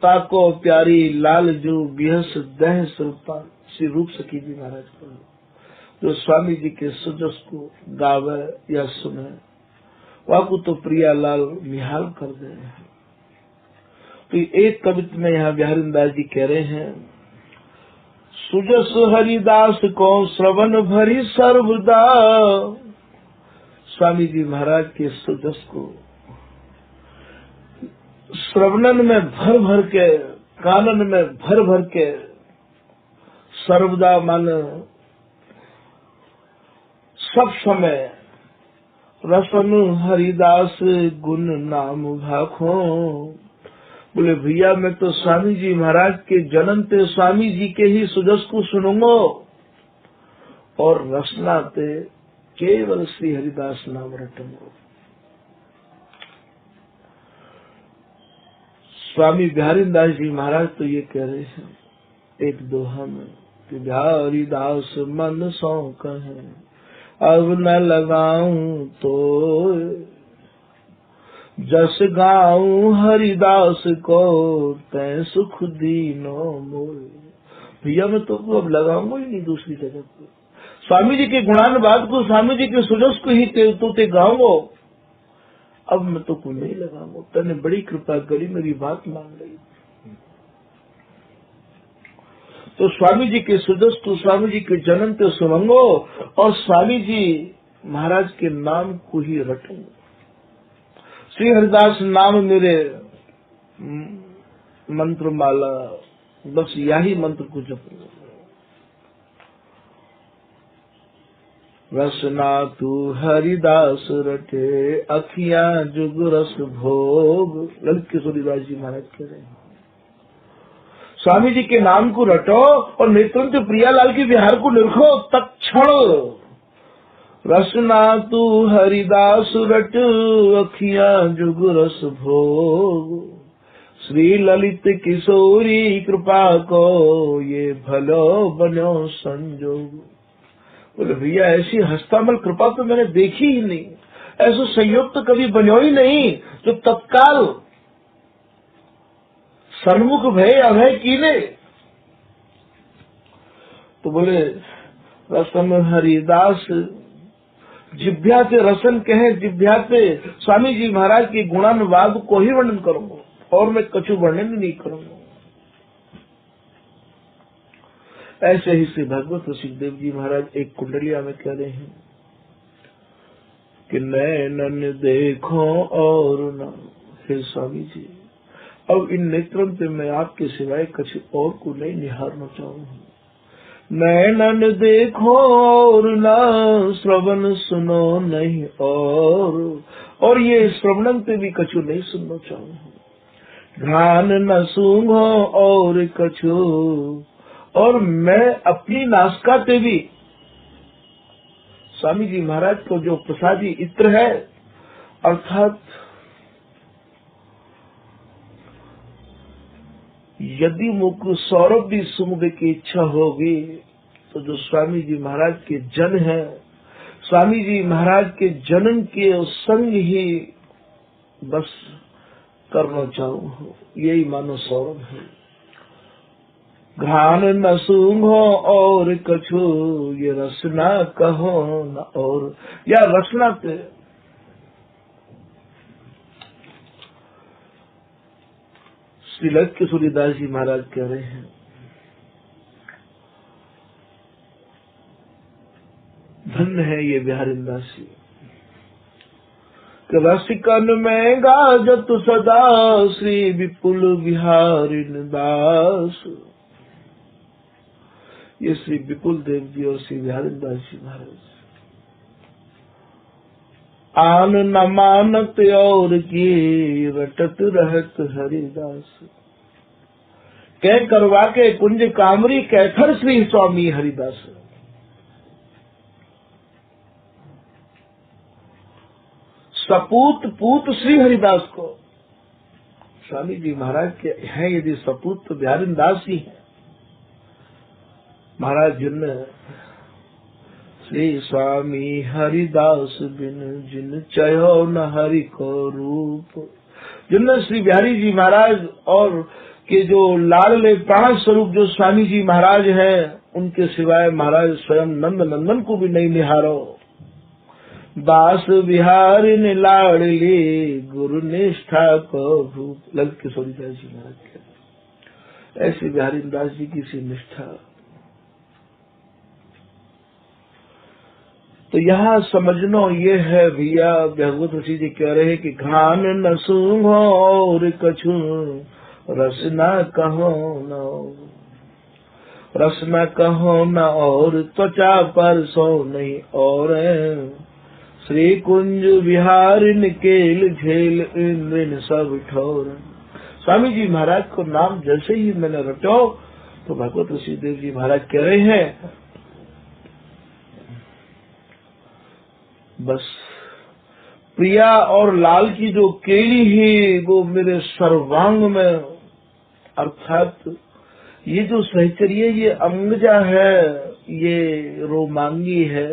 ताको प्यारी लाल जो बिहस दह सुल्तान। श्री रूप सखी जी महाराज को जो स्वामी जी के सुजस को गावे या सुने, वाकु तो प्रिया लाल निहाल कर दे। तो एक कविता में यहाँ बिहारी दास जी कह रहे हैं, सुजस हरिदास को श्रवण भरी सर्वदा। स्वामी जी महाराज के सुजस को श्रवणन में भर भर के, कानन में भर भर के, सर्वदा मन सब समय रसन हरिदास गुण नाम भाखो। बोले भैया मैं तो स्वामी जी महाराज के जन्म ते स्वामी जी के ही सुजस को सुनूंगो और रसना ते केवल श्री हरिदास नाम रटूंगो। स्वामी बिहारी दास जी महाराज तो ये कह रहे हैं एक दोहा में कि बिहारी दास मन सौ कहे अब न लगाऊं तो जस गाऊं हरिदास को तै सुख दीनो मोय। भैया मैं तो अब लगाऊंगा ही नहीं दूसरी जगह पे। स्वामी जी के गुणानुवाद को, स्वामी जी के सुजस को ही ते गाऊंगो। अब मैं तो कोई नहीं लगाऊंगा। तने बड़ी कृपा करी, मेरी बात मान गई। तो स्वामी जी के सुजस को, स्वामी जी के जन्म तो सुनूंगो और स्वामी जी महाराज के नाम को ही रटूंगा। श्री हरिदास नाम मेरे मंत्र माला, बस यही मंत्र को जपूंगा। रसना तू हरिदास रटे अखियां जुग रस भोग। ललित किशोरी दास जी महाराज कह रहे हैं, स्वामी जी के नाम को रटो और नेत्रंत प्रियालाल के विहार को निरखो तत्क्षण। रसना तू हरिदास रट अखियां जुग रस भोग, श्री ललित किशोरी कृपा को ये भलो बनो संजोग। बोले भैया ऐसी हस्तामल कृपा तो मैंने देखी ही नहीं, ऐसा संयोग तो कभी बनो ही नहीं जो तत्काल सन्मुख भय अभय कीने। तो बोले रसन हरिदास जिभ्या से रसन कहे, जिभ्या से स्वामी जी महाराज के गुणानुवाद को ही वर्णन करूंगा और मैं कछु वर्णन नहीं करूंगा। ऐसे ही श्री भगवत सुखदेव जी महाराज एक कुंडलिया में कह रहे हैं कि नैनन देखो और न, हे स्वामी जी अब इन नेत्रों पे मैं आपके सिवाय कछु और को नहीं निहारना चाहूंगा। नैनन देखो और न श्रवण सुनो नहीं और ये श्रवणन पे भी कछु नहीं सुनना चाहूंगा। घ्राण न सूंघो और कछु, और मैं अपनी नासिका पे भी स्वामी जी महाराज को जो प्रसादी इत्र है, अर्थात यदि मुझको सौरभ भी सूंघने की इच्छा होगी तो जो स्वामी जी महाराज के जन है, स्वामी जी महाराज के जनन के संग ही बस करना चाहूँ, यही मानो सौरभ है। घ्राण न सूंघो और कछु, ये रसना कहो न और, या रसना पे श्री ललित किशोरीदास जी महाराज कह रहे हैं, धन्य है ये बिहारिंदासी कि रसिकन में गाजत सदा श्री विपुल बिहारिन दास। ये श्री विपुल देव जी और श्री बिहारिंदास जी महाराज आन न मानत और की रटत रहत हरिदास। कह करवा के कुंज कामरी कैथर श्री स्वामी हरिदास। सपूत पूत श्री हरिदास को स्वामी जी महाराज के हैं, यदि सपूत तो बिहारिंदास ही है। महाराज जिन श्री स्वामी हरिदास बिन जिन चयो न हरि को रूप, जिन श्री बिहारी जी महाराज और के जो लाडले प्राण स्वरूप जो स्वामी जी महाराज हैं, उनके सिवाय महाराज स्वयं नंद नंदन को भी नहीं निहारो। दास बिहारिन लाडली गुरु निष्ठा को भूप, ललित किशोरीदास जी महाराज के ऐसे बिहारिंदास जी की सी निष्ठा। तो यहाँ समझनो ये है भैया, भगवत ऋषि जी कह रहे हैं कि घ्राण न सूंघो और कछु, रस न कहो न, रस न कहो न और, त्वचा पर सो नहीं और, श्री कुंज विहारिन केल झेल इंद्रिन सब ठोर। स्वामी जी महाराज को नाम जैसे ही मैंने रटो तो भगवत ऋषि देव जी महाराज कह रहे हैं बस प्रिया और लाल की जो केली है वो मेरे सर्वांग में, अर्थात ये जो सहचर्य, ये अंगजा है, ये रोमांगी है।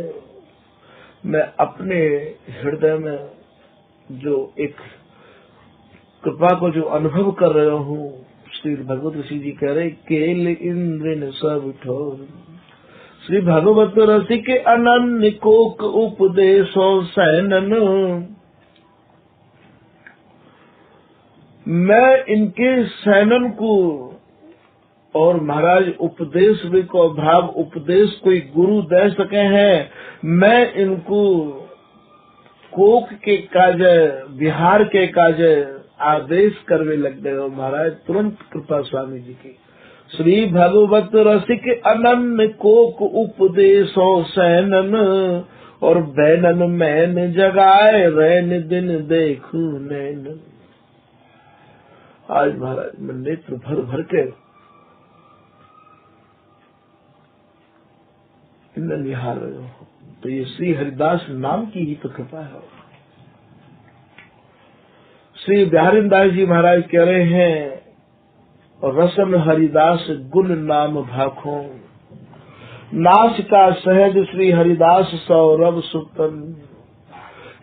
मैं अपने हृदय में जो एक कृपा को जो अनुभव कर रहा हूँ, श्री भगवत ऋषि जी कह रहे केल इंद्रिन सब ठोर। श्री भगवत रसिक अनन्य कोक उपदेशो सैनन, मैं इनके सैनन को और महाराज उपदेश भी को भाव उपदेश कोई गुरु दे सके हैं, मैं इनको कोक के काज बिहार के काज आदेश करवे लग गए हो महाराज, तुरंत कृपा स्वामी जी की। श्री भगवत रसिक अनन्य कोक उपदेशो सैनन, और बैनन मैन जगाए रैन दिन देखू नैन। आज महाराज मैं नेत्र भर भर के इन्हें निहार रहे हो। तो ये श्री हरिदास नाम की ही तो कृपा है। श्री बिहारी दास जी महाराज कह रहे हैं, रसन हरिदास गुण नाम भाखों, नासिका सहज श्री हरिदास सौरभ सुतन।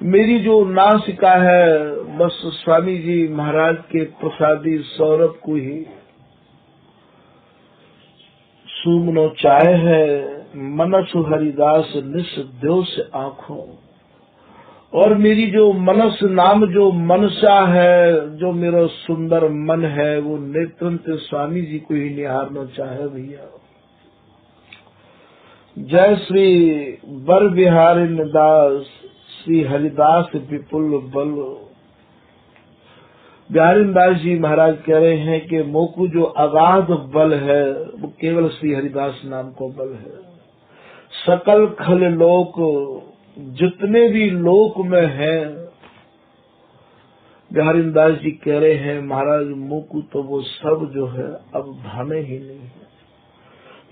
मेरी जो नासिका है बस स्वामी जी महाराज के प्रसादी सौरभ को ही सुमनो चाहे है, मनस हरिदास निस देव से आंखों। और मेरी जो मनस नाम जो मनसा है, जो मेरा सुंदर मन है, वो नेत्रन से स्वामी जी को ही निहारना चाहे भैया। जय श्री बर बिहारी दास श्री हरिदास विपुल बल। बिहारी दास जी महाराज कह रहे हैं कि मोकू जो अगाध बल है वो केवल श्री हरिदास नाम को बल है। सकल खल लोक, जितने भी लोक में है, बिहारी दास जी कह रहे हैं महाराज मोकू तो वो सब जो है अब भाने ही नहीं है।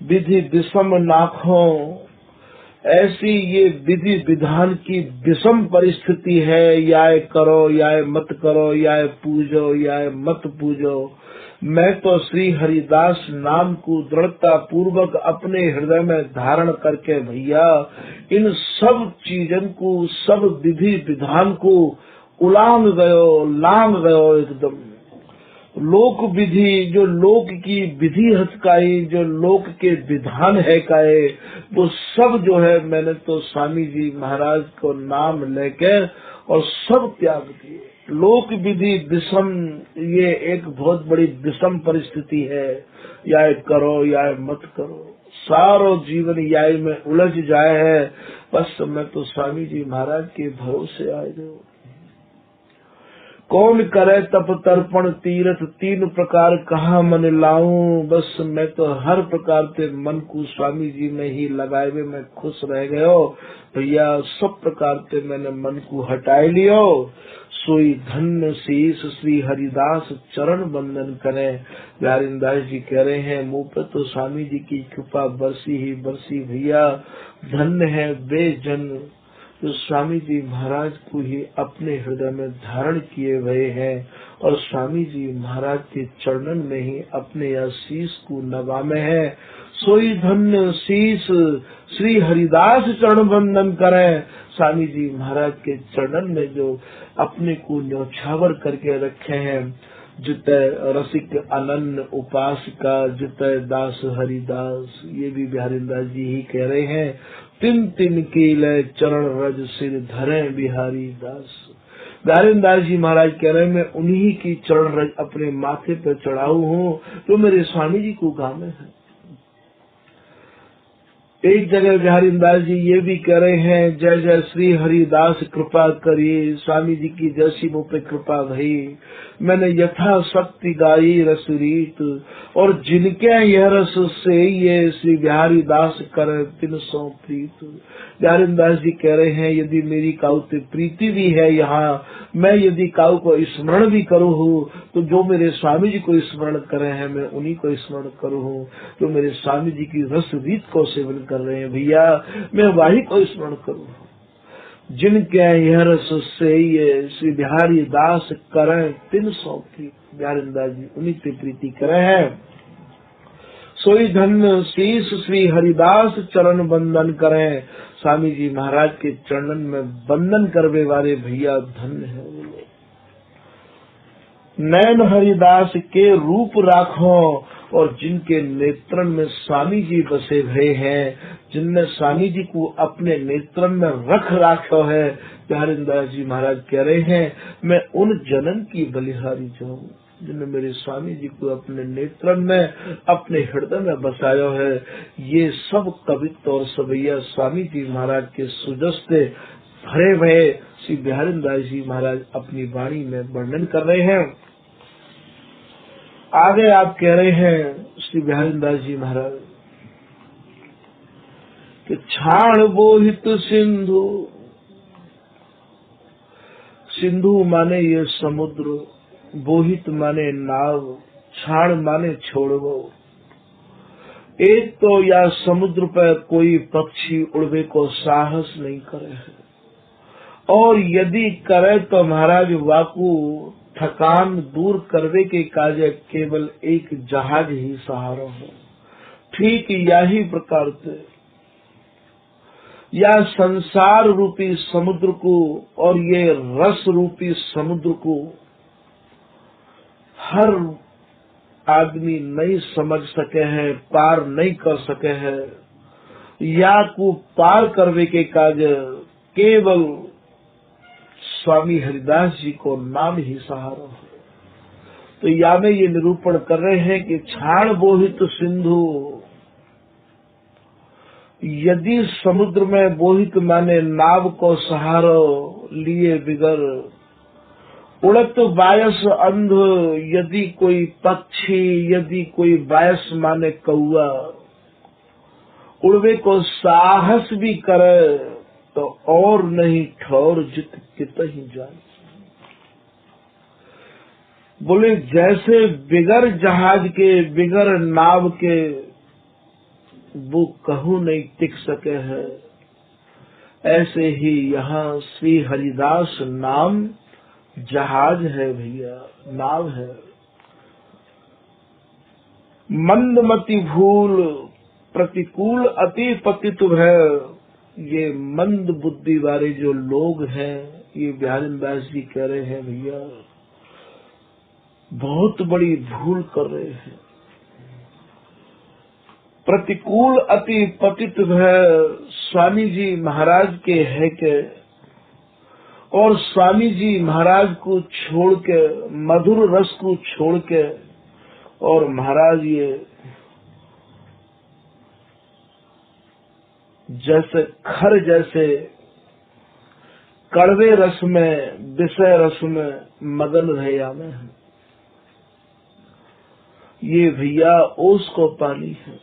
विधि विषम नाखों, ऐसी ये विधि विधान की विषम परिस्थिति है, या करो या मत करो, या पूजो या मत पूजो। मैं तो श्री हरिदास नाम को दृढ़ता पूर्वक अपने हृदय में धारण करके भैया इन सब चीजन को, सब विधि विधान को उलांग गयो, लांग गयो एकदम। लोक विधि, जो लोक की विधि हथकाई, जो लोक के विधान है काए, वो सब जो है मैंने तो स्वामी जी महाराज को नाम लेके और सब त्याग दिए। लोक विधि विषम, ये एक बहुत बड़ी विषम परिस्थिति है, या करो या मत करो, सारो जीवन याई में उलझ जाए है। बस मैं तो स्वामी जी महाराज के भरोसे आए गए। कौन करे तप तर्पण तीर्थ, तीन प्रकार कहा मन लाऊं। बस मैं तो हर प्रकार से मन को स्वामी जी में ही लगाए हुए मैं खुश रह गयो भैया। सब प्रकार से मैंने मन को हटाए लियो। सोई धन्य शीश श्री हरिदास चरण बंदन करे। बिहारी दास जी कह रहे हैं मुँह पे तो स्वामी जी की कृपा बरसी ही बरसी भैया। धन्य है वे जन जो स्वामी जी महाराज को ही अपने हृदय में धारण किए हुए हैं और स्वामी जी महाराज के चरणन में ही अपने आशीष को नवामे है। सोई धन्य शीश श्री हरिदास चरण बंदन करें। स्वामी जी महाराज के चरणन में जो अपने को न्यौछावर करके रखे हैं, जितय रसिक अनन्य उपासका जितय दास हरिदास, ये भी बिहारी दास जी ही कह रहे हैं। तिन तिन कीले चरण रज सिर धरे बिहारी दास। बिहारी दास जी महाराज कह रहे हैं मैं उन्हीं की चरण रज अपने माथे पर चढ़ाऊ हूँ जो मेरे स्वामी जी को गामे है। एक जगह बिहारी दास जी ये भी कह रहे हैं जय जय श्री हरिदास कृपा करिए। स्वामी जी की जैसी मुझ पे कृपा भई, मैंने यथा शक्ति गाई रस रीत, और जिनके यह रस से ये श्री बिहारी दास कर तिन सौ प्रीत। बिहारी दास जी कह रहे हैं यदि मेरी काऊ से प्रीति भी है यहाँ, मैं यदि काऊ को स्मरण भी करूँ तो जो मेरे स्वामी जी को स्मरण करे हैं मैं उन्हीं को स्मरण करूँ। जो मेरे स्वामी जी की रस रीत को सेवन कर रहे हैं भैया, मैं वही को स्मरण करूँ। जिनके यह रस से ये श्री बिहारी दास करें 300 प्रीत। बिहारी दास जी उन्हीं से प्रीति करे हैं। सोई धन्य शीश श्री हरिदास चरण बंदन करें। स्वामी जी महाराज के चरणन में बंदन करवे वाले भैया धन्य है। नैन हरिदास के रूप राखो, और जिनके नेत्रन में स्वामी जी बसे हुए हैं, जिनने स्वामी जी को अपने नेत्रन में रख राखो है। बिहारी दास जी महाराज कह रहे हैं मैं उन जनन की बलिहारी जाऊं जिन्होंने मेरे स्वामी जी को अपने नेत्रन में, अपने हृदय में बसाया है। ये सब कवित्व और सवैया स्वामी जी महाराज के सुजस से भरे हुए श्री बिहारी दास जी महाराज अपनी वाणी में वर्णन कर रहे हैं। आगे आप कह रहे हैं श्री बिहारी दास जी महाराज कि छाण बोहित सिंधु, सिंधु माने ये समुद्र, बोहित माने नाव, छाण माने छोड़वो। एक तो या समुद्र पर कोई पक्षी उड़वे को साहस नहीं करे है, और यदि करे तो महाराज वाकू थकान दूर करने के कार्य केवल एक जहाज ही सहारा हो। ठीक यही प्रकार से या संसार रूपी समुद्र को और ये रस रूपी समुद्र को हर आदमी नहीं समझ सके हैं, पार नहीं कर सके हैं, या को पार करने के कार्य केवल स्वामी हरिदास जी को नाम ही सहारा है। तो या में ये निरूपण कर रहे हैं कि छाण बोहित सिंधु, यदि समुद्र में बोहित माने नाव को सहारा लिए बिगर, उड़त बायस अंध, यदि कोई पक्षी, यदि कोई बायस माने कौआ उड़वे को साहस भी करे तो और नहीं ठौर जित कित ही जाए। बोले जैसे बिगर जहाज के बिगर नाव के वो कहूं नहीं टिक सके हैं, ऐसे ही यहाँ श्री हरिदास नाम जहाज है भैया, नाव है। मंदमति भूल प्रतिकूल अति पतित है, ये मंद बुद्धि वाले जो लोग हैं, ये बिहारी दास जी कह रहे हैं भैया बहुत बड़ी भूल कर रहे हैं। प्रतिकूल अति पतित है, स्वामी जी महाराज के है के, और स्वामी जी महाराज को छोड़ के, मधुर रस को छोड़ के, और महाराज ये जैसे खर जैसे कड़वे रस में, विषय रस में मगन रहे आमे हैं। ये भैया ओस को पानी है।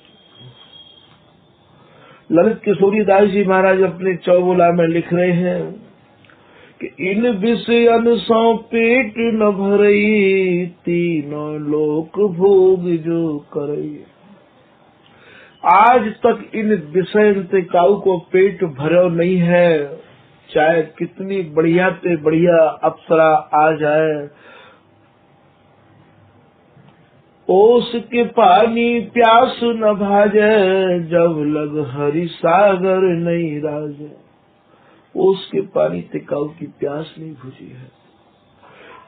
ललित किशोरी दास जी महाराज अपने चौबोला में लिख रहे हैं कि इन विषयन सौ पेट न भरई, तीनों लोक भोग जो करई। आज तक इन विषय से काऊ को पेट भरो नहीं है, चाहे कितनी बढ़िया से बढ़िया अप्सरा आ जाए, ओस के पानी प्यास न भाजे, जब लग हरि सागर नहीं राजे। ओस के पानी से काऊ की प्यास नहीं बुझी है।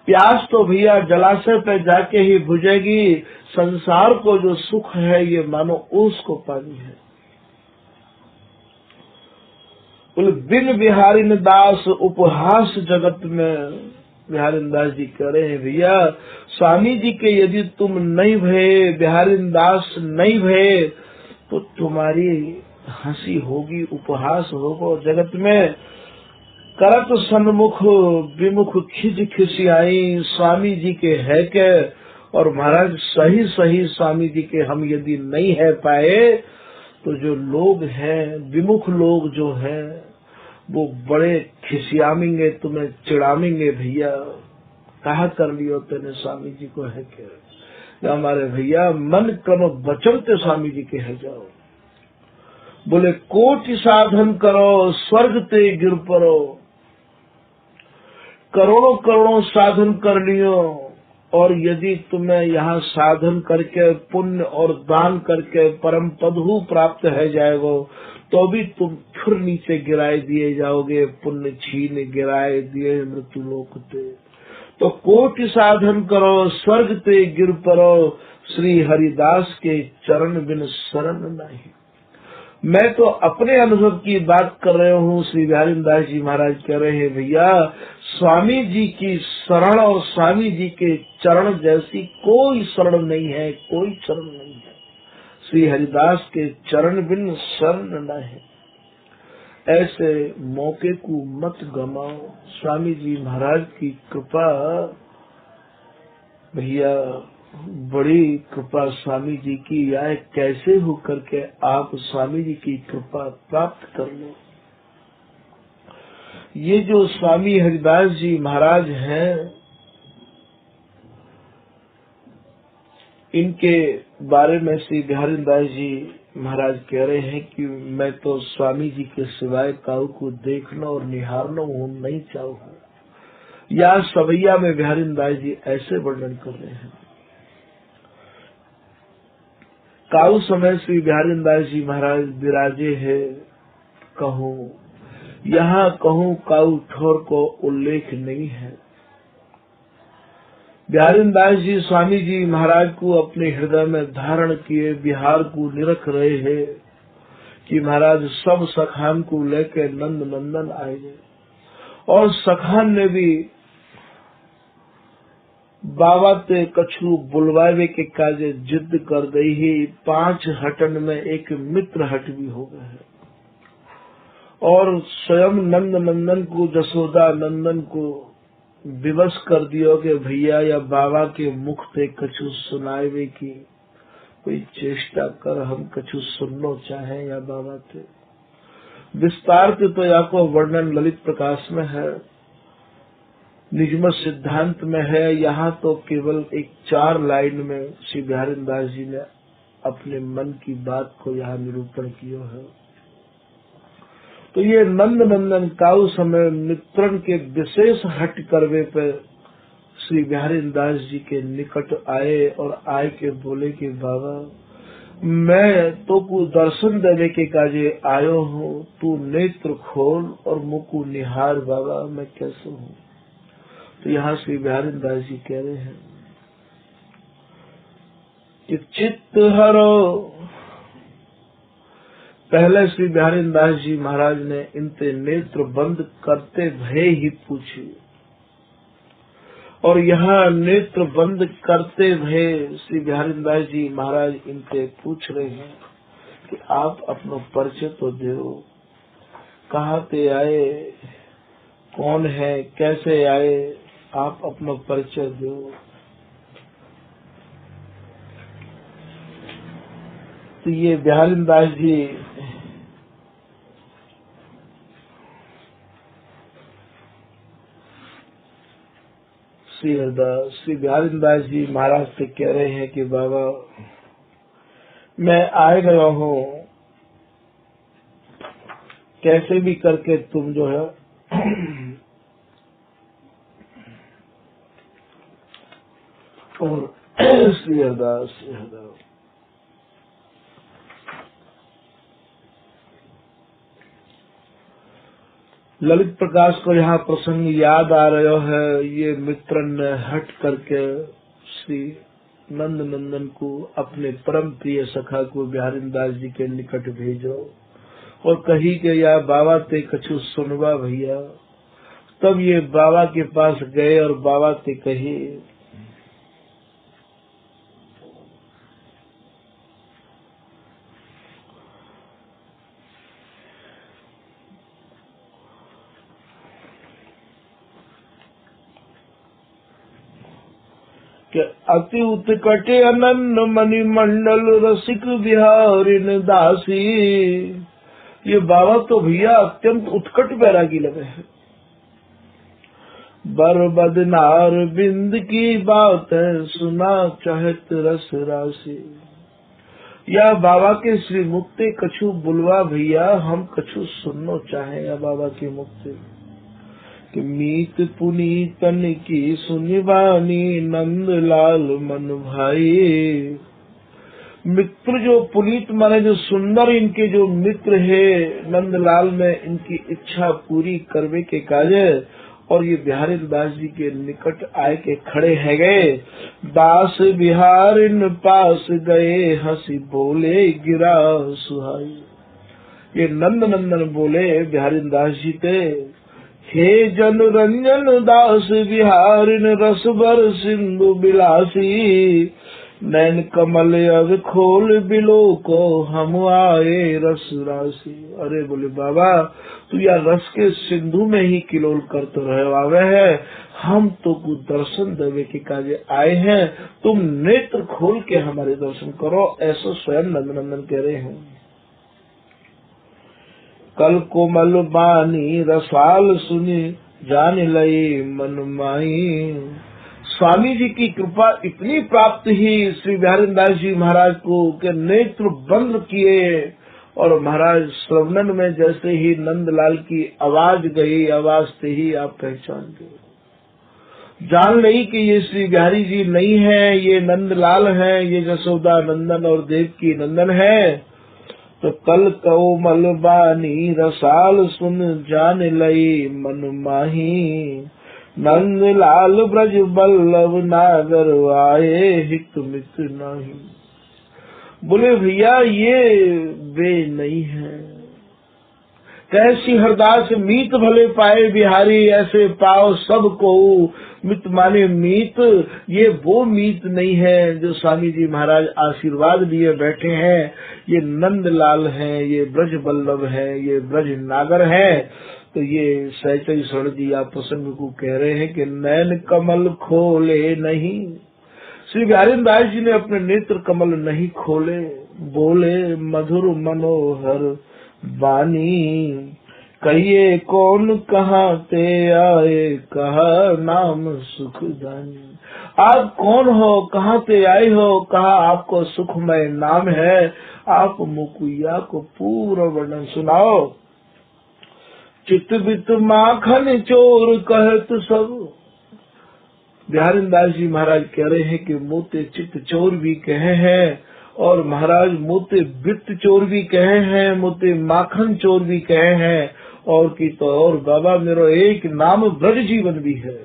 प्यास तो भैया जलाशय पे जाके ही बुझेगी। संसार को जो सुख है ये मानो ओस को पानी है। बोले बिन बिहारी दास उपहास जगत में, बिहारी दास जी कह रहे हैं भैया स्वामी जी के यदि तुम नहीं भये, बिहारी दास नहीं भये, तो तुम्हारी हंसी होगी, उपहास होगा जगत में। करत सन्मुख विमुख खिज खिसियाई, स्वामी जी के है के, और महाराज सही सही स्वामी जी के हम यदि नहीं है पाए, तो जो लोग हैं विमुख लोग जो हैं वो बड़े खिसियामेंगे, तुम्हें चिढ़ामेंगे भैया, कहा कर लियो तेने स्वामी जी को है के। हमारे भैया मन क्रम वचन ते स्वामी जी के है जाओ। बोले कोटि साधन करो स्वर्ग ते गिर परो, करोड़ों करोड़ों साधन कर लियो, और यदि तुम्हें यहाँ साधन करके पुण्य और दान करके परम पदहु प्राप्त है जाएगो, तो भी तुम फिर नीचे गिराए दिए जाओगे, पुण्य छीन गिराए दिए मृत्यु लोक ते। तो कोटि साधन करो स्वर्ग ते गिर परो, श्री हरिदास के चरण बिन शरण नहीं। मैं तो अपने अनुभव की बात कर रहा हूँ। श्री बिहारी दास जी महाराज कह रहे हैं भैया स्वामी जी की शरण और स्वामी जी के चरण जैसी कोई शरण नहीं है, कोई शरण नहीं है। श्री हरिदास के चरण बिन शरण न है। ऐसे मौके को मत गमाओ। स्वामी जी महाराज की कृपा भैया बड़ी कृपा स्वामी जी की आए, कैसे हो करके आप स्वामी जी की कृपा प्राप्त कर लो। ये जो स्वामी हरिदास जी महाराज हैं, इनके बारे में श्री बिहारी दास जी महाराज कह रहे हैं कि मैं तो स्वामी जी के सिवाय काऊ को देखना और निहारना नहीं चाहूँ। या सवैया में बिहारी दास जी ऐसे वर्णन कर रहे हैं। काऊ समय श्री बिहारी दास जी महाराज विराजे है कहूँ, यहाँ कहूँ काऊ ठोर को उल्लेख नहीं है। बिहारी दास जी स्वामी जी महाराज को अपने हृदय में धारण किए बिहार को निरख रहे हैं कि महाराज सब सखान को लेकर नंद नंदन आए, और सखान ने भी बाबा ते कछु बुलवावे के काजे जिद कर गई ही। 5 हटन में एक मित्र हट भी हो गए है, और स्वयं नंद नंदन को जसोदा नंदन को विवश कर दियो कि भैया या बाबा के मुख पे कछु सुनावे की कोई चेष्टा कर, हम कछु सुनना चाहे या बाबा थे। विस्तार के तो या को वर्णन ललित प्रकाश में है, निजमत सिद्धांत में है। यहाँ तो केवल एक 4 लाइन में श्री बिहारी दास जी ने अपने मन की बात को यहाँ निरूपण किया है। तो ये नंद नंदन काऊ समय मित्रन के विशेष हट करवे पर श्री बिहारी दास जी के निकट आए, और आए के बोले कि बाबा मैं तो को दर्शन देने के काजे आयो हूँ, तू नेत्र खोल और मुकु निहार बाबा मैं कैसे हूँ। तो यहाँ श्री बिहारी दास जी कह रहे हैं कि चित्त हरो। पहले श्री बिहारी दास जी महाराज ने इनसे नेत्र बंद करते भय ही पूछे, और यहाँ नेत्र बंद करते भय श्री बिहारी दास जी महाराज इनसे पूछ रहे हैं कि आप अपना परिचय तो दो, कहाँ से आए, कौन है, कैसे आए, आप अपना परिचय दो। तो ये बिहारी दास जी श्री बिहारी दास जी महाराज से कह रहे हैं कि बाबा मैं आए गया हूँ, कैसे भी करके तुम जो है और श्री हरदास ललित प्रकाश को यहाँ प्रसंग याद आ रहा है। ये मित्रन ने हट करके श्री नंद नंदन को अपने परम प्रिय सखा को बिहारी दास जी के निकट भेजो, और कही के या बाबा ते कछु सुनवा भैया। तब ये बाबा के पास गए और बाबा ते कही कि अति उत्कटे अनंत मणि मंडल रसिक बिहारिन दासी। ये बाबा तो भैया अत्यंत उत्कट बैरागी लगे हैं। बरबदनार बिंद की बात है सुना चाहत रस राशि। या बाबा के श्री मुक्ति कछु बुलवा भैया, हम कछु सुनना चाहे या बाबा के मुक्ति कि मीत पुनीतन की सुनिवानी नंद लाल मन भाई। मित्र जो पुनीत माने जो सुंदर इनके जो मित्र है नंदलाल में इनकी इच्छा पूरी करवे के काजे, और ये बिहारी दास जी के निकट आए के खड़े है गए। दास बिहारिन पास गए हंसी बोले गिरा सुहाई। ये नंद नंदन बोले बिहारी दास जी थे, हे जन रंजन दास बिहारिन रसबर सिंधु बिलासी। नैन कमल अब खोल बिलो को हम आए रस राशि। अरे बोले बाबा तू या रस के सिंधु में ही किलोल कर तो रहे आवे है, हम तो कुछ दर्शन देवे के काजे आए हैं, तुम नेत्र खोल के हमारे दर्शन करो। ऐसा स्वयं नंदनंदन कह रहे हैं। कल कोमल बानी रसाल सुनी जान लई मन माई। स्वामी जी की कृपा इतनी प्राप्त ही श्री बिहारी दास जी महाराज को के नेत्र बंद किए और महाराज श्रवणन में जैसे ही नंदलाल की आवाज गई, आवाज से ही आप पहचान गए, जान नहीं कि ये श्री बिहारी जी नहीं है, ये नंदलाल है, ये जसोदा नंदन और देवकी नंदन है। तो कल कोमल बानी रसाल सुन जान लई मन माही, नंदलाल ब्रज बल्लभ नागर आए हित मित नहीं। बोले भैया ये वे नहीं है, कैसी हरदास मीत भले पाए बिहारी, ऐसे पाओ सब को मित माने मीत। ये वो मीत नहीं है जो स्वामी जी महाराज आशीर्वाद लिए बैठे हैं। ये नंदलाल है, ये ब्रज बल्लभ है, ये ब्रज नागर है। तो ये सहचरी स्वर्ण जी आप प्रसंग को कह रहे हैं कि नैन कमल खोले नहीं, श्री बिहारी दास जी ने अपने नेत्र कमल नहीं खोले, बोले मधुर मनोहर बानी, कहिए कौन कहाँ ते आए, कहा नाम सुख जानी। आप कौन हो, कहाँ ते आए हो, कहा आपको सुखमय नाम है। आप मुकुया को पूरा वर्णन सुनाओ। चित बित माखन चोर कहत सब, बिहारी दास जी महाराज कह रहे हैं कि मोते चित्त चोर भी कहे हैं और महाराज मोते वित्त चोर भी कहे हैं, मोते माखन चोर भी कहे हैं, और की तो और बाबा मेरा एक नाम ब्रज जीवन भी है।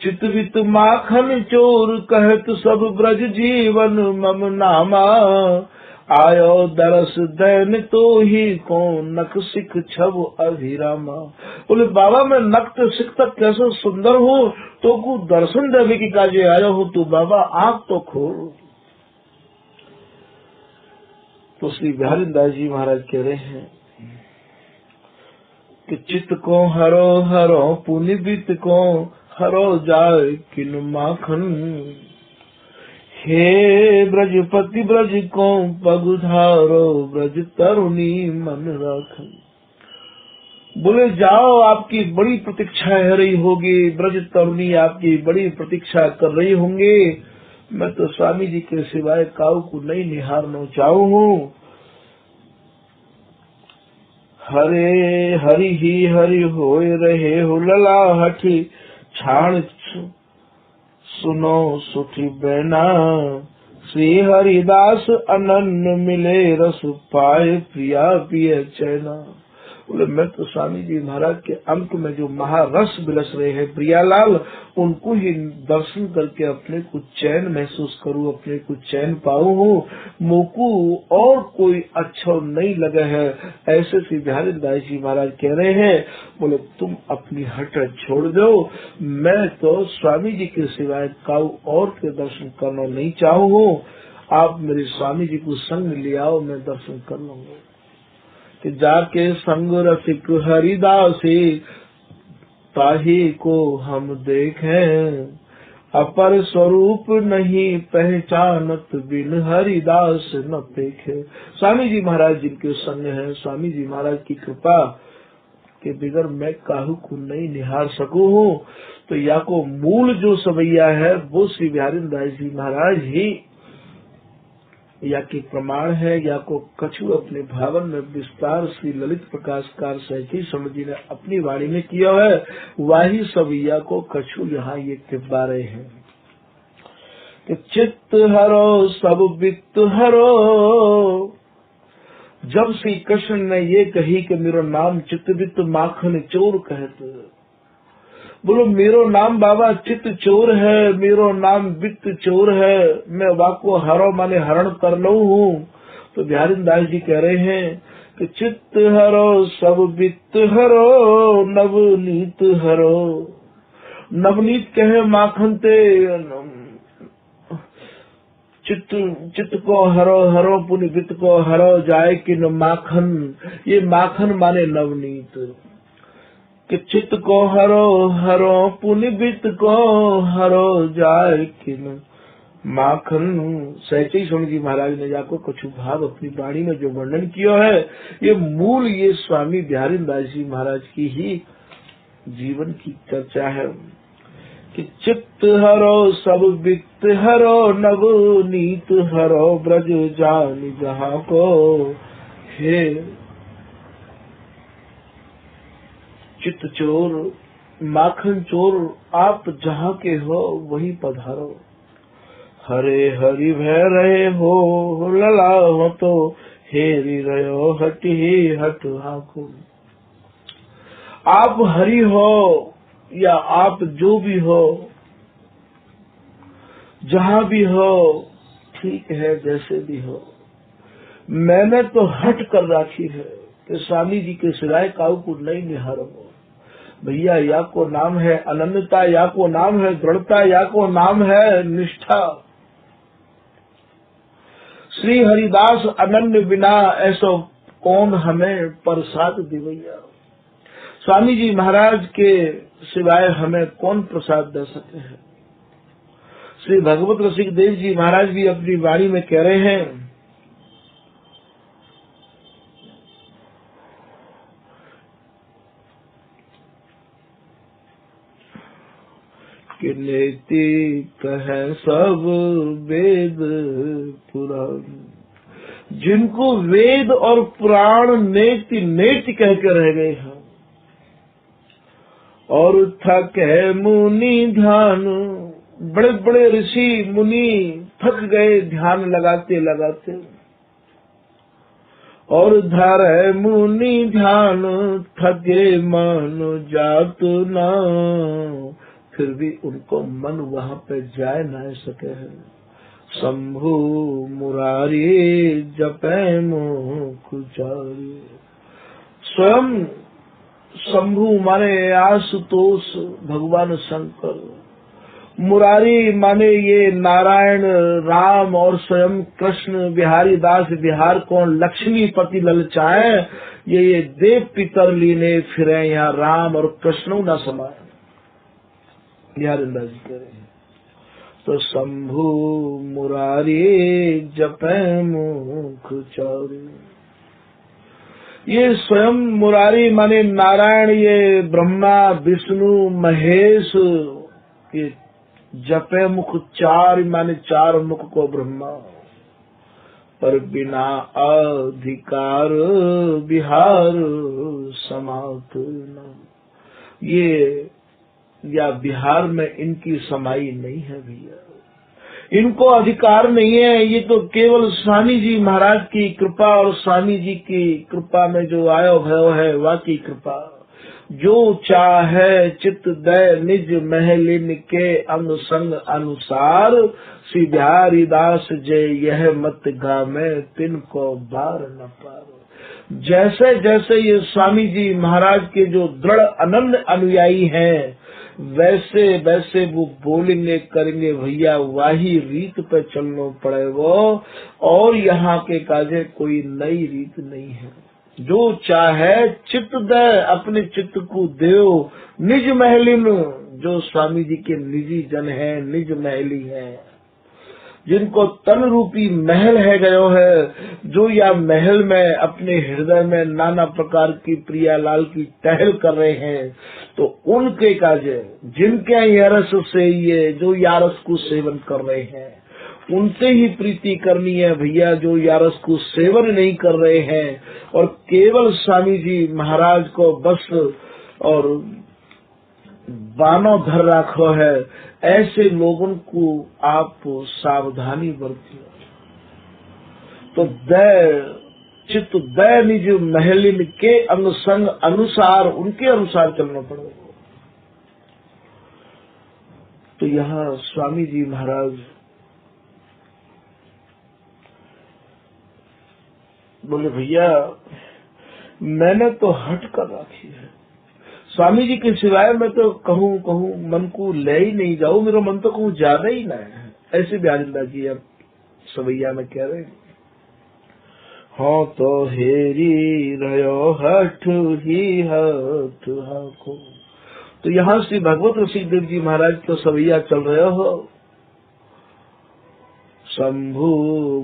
चित्त वित्त माखन चोर कहत सब ब्रज जीवन, मम नामा आयो दरस दैन तो ही को नक सिख छब अभिरामा। बोले बाबा मैं नक्त सिख तक कैसे सुंदर हो, तो को दर्शन देने की काजे आयो हो, तो बाबा आँख तो खोल। तो श्री बिहारी दास जी महाराज कह रहे हैं कि चित्त को हरो हरो पुनि बीत को हरो जाए किन माखन, हे ब्रजपति ब्रज को पगुधारो ब्रज तरुणी मन राखन। बोले जाओ आपकी बड़ी प्रतीक्षा है रही होगी, ब्रज तरुणी आपकी बड़ी प्रतीक्षा कर रही होंगे। मैं तो स्वामी जी के सिवाय काऊ को नहीं निहारना चाहूँ हूँ। हरे हरि ही हरि होए रहे हो ललाहट, छाण सुनो सुठी बैना, श्री हरिदास अनन्य मिले रस पाए, प्रिया पिय चैना। बोले मैं तो स्वामी जी महाराज के अंक में जो महारस बिलस रहे हैं प्रियालाल, उनको ही दर्शन करके अपने को चैन महसूस करूं, अपने को चैन पाऊं हूँ। मोकू और कोई अच्छा नहीं लगा है, ऐसे श्री बिहारी दास जी महाराज कह रहे हैं। बोले तुम अपनी हट छोड़ दो, मैं तो स्वामी जी के सिवाय काऊ और के दर्शन करना नहीं चाहूँ हूँ। आप मेरे स्वामी जी को संग ले आओ, मैं दर्शन कर लूंगा। कि जाके संग रसिक हरिदासी, ताही को हम देखें, अपर स्वरूप नहीं पहचानत, बिन हरिदास न देखे। स्वामी जी महाराज जिनके संग है, स्वामी जी महाराज की कृपा के बिगर मैं काहू को नहीं निहार सकूं हूँ। तो या को मूल जो सवैया है वो श्री बिहारी दास जी महाराज ही या की प्रमाण है, या को कछु अपने भावन में विस्तार श्री ललित प्रकाशकार सहजी स्वामी जी ने अपनी वाणी में किया है, वही सवैया को कछु यहाँ ये टिप्पा रहे हैं कि चित्त हरो सब वित्त हरो। जब श्री कृष्ण ने ये कही कि मेरा नाम चित्त वित्त माखन चोर कहते, बोलो मेरो नाम बाबा चित्त चोर है, मेरो नाम वित्त चोर है, मैं वाको हरो माने हरण कर लो हूँ। तो बिहारी दास जी कह रहे हैं कि चित्त हरो सब वित्त हरो, नवनीत हरो। नवनीत कहे माखन ते, चित्त को हरो हरो पुनि वित्त को हरो जाए किन माखन। ये माखन माने नवनीत। कि चित्त को हरो हरो पुनि वित्त को हरो जाए किन माखन। सहजी स्वामी जी महाराज ने जाको कुछ भाव अपनी वाणी में जो वर्णन किया है, ये मूल ये स्वामी बिहारी दास जी महाराज की ही जीवन की चर्चा है। कि चित्त हरो सब वित्त हरो नवनीत हरो ब्रज जान जहाँ को। हे चित्त चोर माखन चोर आप जहाँ के हो वही पधारो। हरे हरि भय रहे हो लला हो तो हेरी रहो हट ही हट हाको। आप हरि हो या आप जो भी हो, जहाँ भी हो, ठीक है जैसे भी हो, मैंने तो हट कर राखी है कि स्वामी जी के सिवाय काऊ को नहीं निहारो। भैया या को नाम है अनन्यता, या को नाम है दृढ़ता, या को नाम है निष्ठा। श्री हरिदास अनन्य बिना ऐसो कौन हमें प्रसाद दिवैया। स्वामी जी महाराज के सिवाय हमें कौन प्रसाद दे सकते हैं। श्री भगवत रसिक देव जी महाराज भी अपनी वाणी में कह रहे हैं कि नेति कहे सब वेद पुराण। जिनको वेद और पुराण नेति नेति कह के रह गए हैं, और थके मुनि ध्यान। बड़े बड़े ऋषि मुनि थक गए ध्यान लगाते लगाते। और धरे मुनि ध्यान थके मन जात ना। फिर भी उनको मन वहाँ पे जाए न सके है। शंभु मुरारी जपे मुख चारी। स्वयं शंभु माने आशुतोष भगवान शंकर, मुरारी माने ये नारायण राम, और स्वयं कृष्ण बिहारी दास बिहार को लक्ष्मीपति ललचाए। ये देव पितर लीने फिरे यहाँ राम और कृष्ण न समाये। बिहारी दास जी कह रहे हैं तो शंभु मुरारी जपे मुख चारी। ये स्वयं मुरारी माने नारायण, ये ब्रह्मा विष्णु महेश, ये जपे मुख चार माने चार मुख को ब्रह्मा। पर बिना अधिकार बिहार समात न। ये या बिहार में इनकी समाई नहीं है भैया, इनको अधिकार नहीं है। ये तो केवल स्वामी जी महाराज की कृपा, और स्वामी जी की कृपा में जो आयो भयो है वाकी कृपा। जो चाहे चित दय निज महलिन के अंग संग अनुसार। श्री बिहारी दास जय यह मत गामे तिनको बार न पार। जैसे जैसे ये स्वामी जी महाराज के जो दृढ़ अनन्य अनुयायी हैं, वैसे वैसे वो बोलेंगे करेंगे भैया, वही रीत पे चलना पड़े वो। और यहाँ के काजे कोई नई रीत नहीं है। जो चाहे चित्त दे अपने चित्त को देव निज महली में। जो स्वामी जी के निजी जन है, निज महली है, जिनको तन रूपी महल है गयो है, जो या महल में अपने हृदय में नाना प्रकार की प्रियालाल की टहल कर रहे हैं, तो उनके काजे जिनके यरस से ये जो यारस को सेवन कर रहे हैं, उनसे ही प्रीति करनी है भैया। जो यारस को सेवन नहीं कर रहे हैं और केवल स्वामी जी महाराज को बस और बानो धर रखो है, ऐसे लोगों को आप सावधानी बरतिए। तो दय चित्त दय निज महलिन के अंग संग अनुसार, उनके अनुसार चलना पड़ेगा। तो यहाँ स्वामी जी महाराज बोले भैया मैंने तो हट कर राखी है, स्वामी जी के सिवाय मैं तो कहूँ मन को ले ही नहीं जाऊँ, मेरा मन तो कहूँ ज्यादा ही ना है। ऐसे बिहारीदास जी अब सवैया में कह रहे हैं। हाँ तो हेरी रहो हठ ही हठ हाको। तो यहाँ श्री भगवत रसिक देव जी महाराज तो सवैया चल रहे हो। शंभु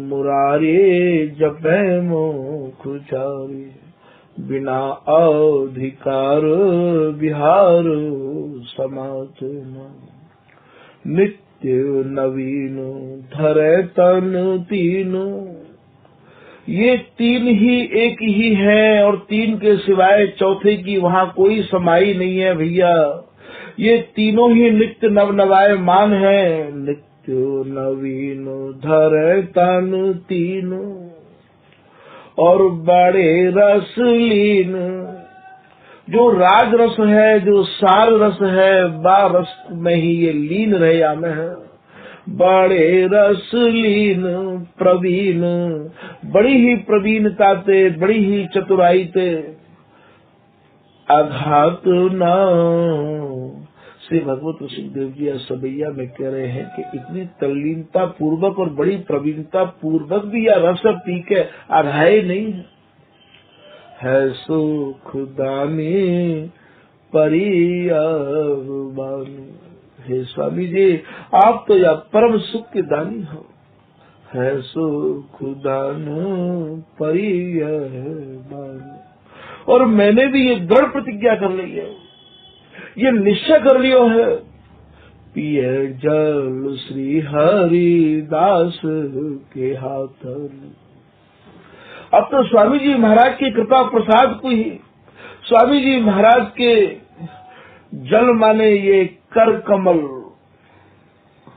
मुरारी जपे मुख चारी। बिना अधिकार बिहार समात न। नित्य नवीन धरे तन तीनों। ये तीन ही एक ही है और तीन के सिवाय चौथे की वहाँ कोई समाई नहीं है भैया। ये तीनों ही नित्य नव नवाय मान है। नित्य नवीन धरे तन तीनों और बड़े रस लीन। जो राज रस है, जो सार रस है, बा रस में ही ये लीन रहे आमे है। बड़े रस लीन प्रवीण, बड़ी ही प्रवीणता ते, बड़ी ही चतुराई ते आघात न। श्री भगवत सुखदेव जी सबैया में कह रहे हैं कि इतनी तल्लीनता पूर्वक और बड़ी प्रवीणता पूर्वक भी यह रस पी के आघाए नहीं है। सुख दानी परियाबानी। हे स्वामी जी, आप तो या परम सुख के दानी हो। है सुख दान परियाबानी। और मैंने भी ये दृढ़ प्रतिज्ञा कर ली है, ये निश्चय कर लियो है, पिए जल श्री हरिदास के हाथ। अब तो स्वामी जी महाराज की कृपा प्रसाद को ही, स्वामी जी महाराज के जल माने ये कर कमल,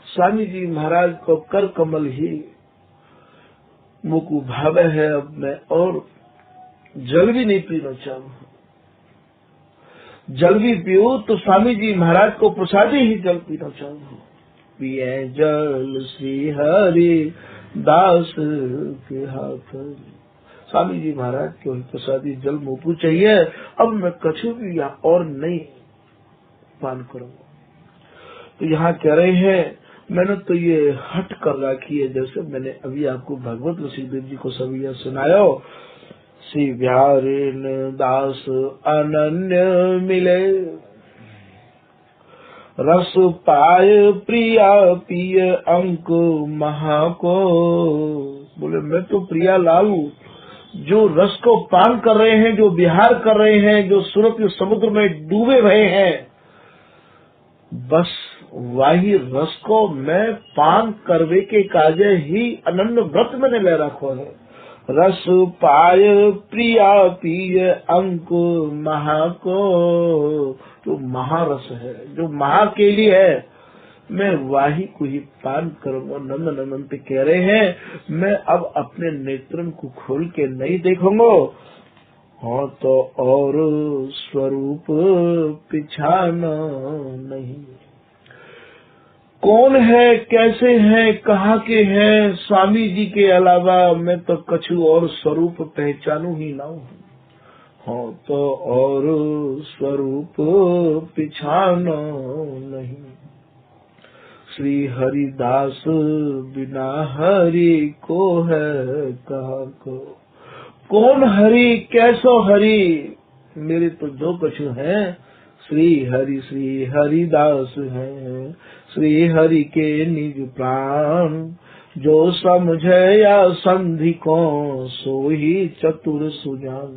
स्वामी जी महाराज को कर कमल ही मुकु भावे है। अब मैं और जल भी नहीं पीना चाहूँ। जल भी पीऊं तो स्वामी जी महाराज को प्रसादी ही जल पीना चाहूँ। पिए जल श्री हरि दास के हाथ। स्वामी जी महाराज के प्रसादी जल मुकु चाहिए। अब मैं कछु भी यहाँ और नहीं पान करूंगा। तो यहाँ कह रहे हैं, मैंने तो ये हट कर रखी है, जैसे मैंने अभी आपको भगवत ऋषिदेव जी को सभी सुनायो। श्री बिहारी दास अनन्य मिले, रस पाय प्रिया पिय अंक महा को। बोले मैं तो प्रिया लाल जो रस को पान कर रहे हैं, जो विहार कर रहे हैं, जो सूरत के समुद्र में डूबे रहे हैं, बस वही रस को मैं पान करवे के काजे ही अनन्य व्रत मैंने ले रखो है। रस पाय प्रिया पिय अंक महा को, जो महारस है, जो महा के लिए है, मैं वाही को ही पान करूंगा। नंद नंदन पे कह रहे हैं, मैं अब अपने नेत्रन को खोल के नहीं देखूंगा। हाँ तो और स्वरूप पिछाना नहीं। कौन है, कैसे हैं, कहाँ के हैं, स्वामी जी के अलावा मैं तो कछु और स्वरूप पहचानू ही ना हूँ। हाँ तो और स्वरूप पिछाना नहीं। श्री हरिदास बिना हरि को है कहाँ को। कौन हरि, कैसो हरि, मेरे तो जो कछु है श्री हरिदास है। श्री हरि के निज प्राण, जो समझे या संधि को, सो ही चतुर सुजान।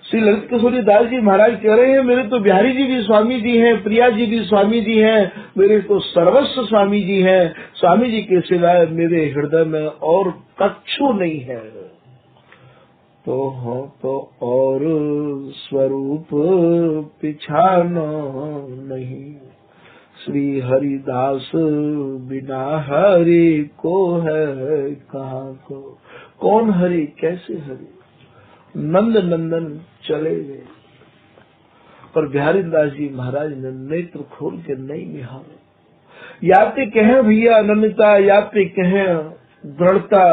श्री ललित किशोरी दास जी महाराज कह रहे हैं, मेरे तो बिहारी जी भी स्वामी जी हैं, प्रिया जी भी स्वामी जी हैं, मेरे तो सर्वस्व स्वामी जी हैं। स्वामी जी के सिवाय मेरे हृदय में और कछु नहीं है। तो हो तो और स्वरूप पिछाना नहीं। श्री हरिदास बिना हरि को है कहाँ को। कौन हरि, कैसे हरि, नंद नंदन चले गए। पर बिहारी दास जी महाराज ने नेत्र खोल के नहीं निहारे। याते कहें भैया अनन्यता, याते कहें दृढ़ता,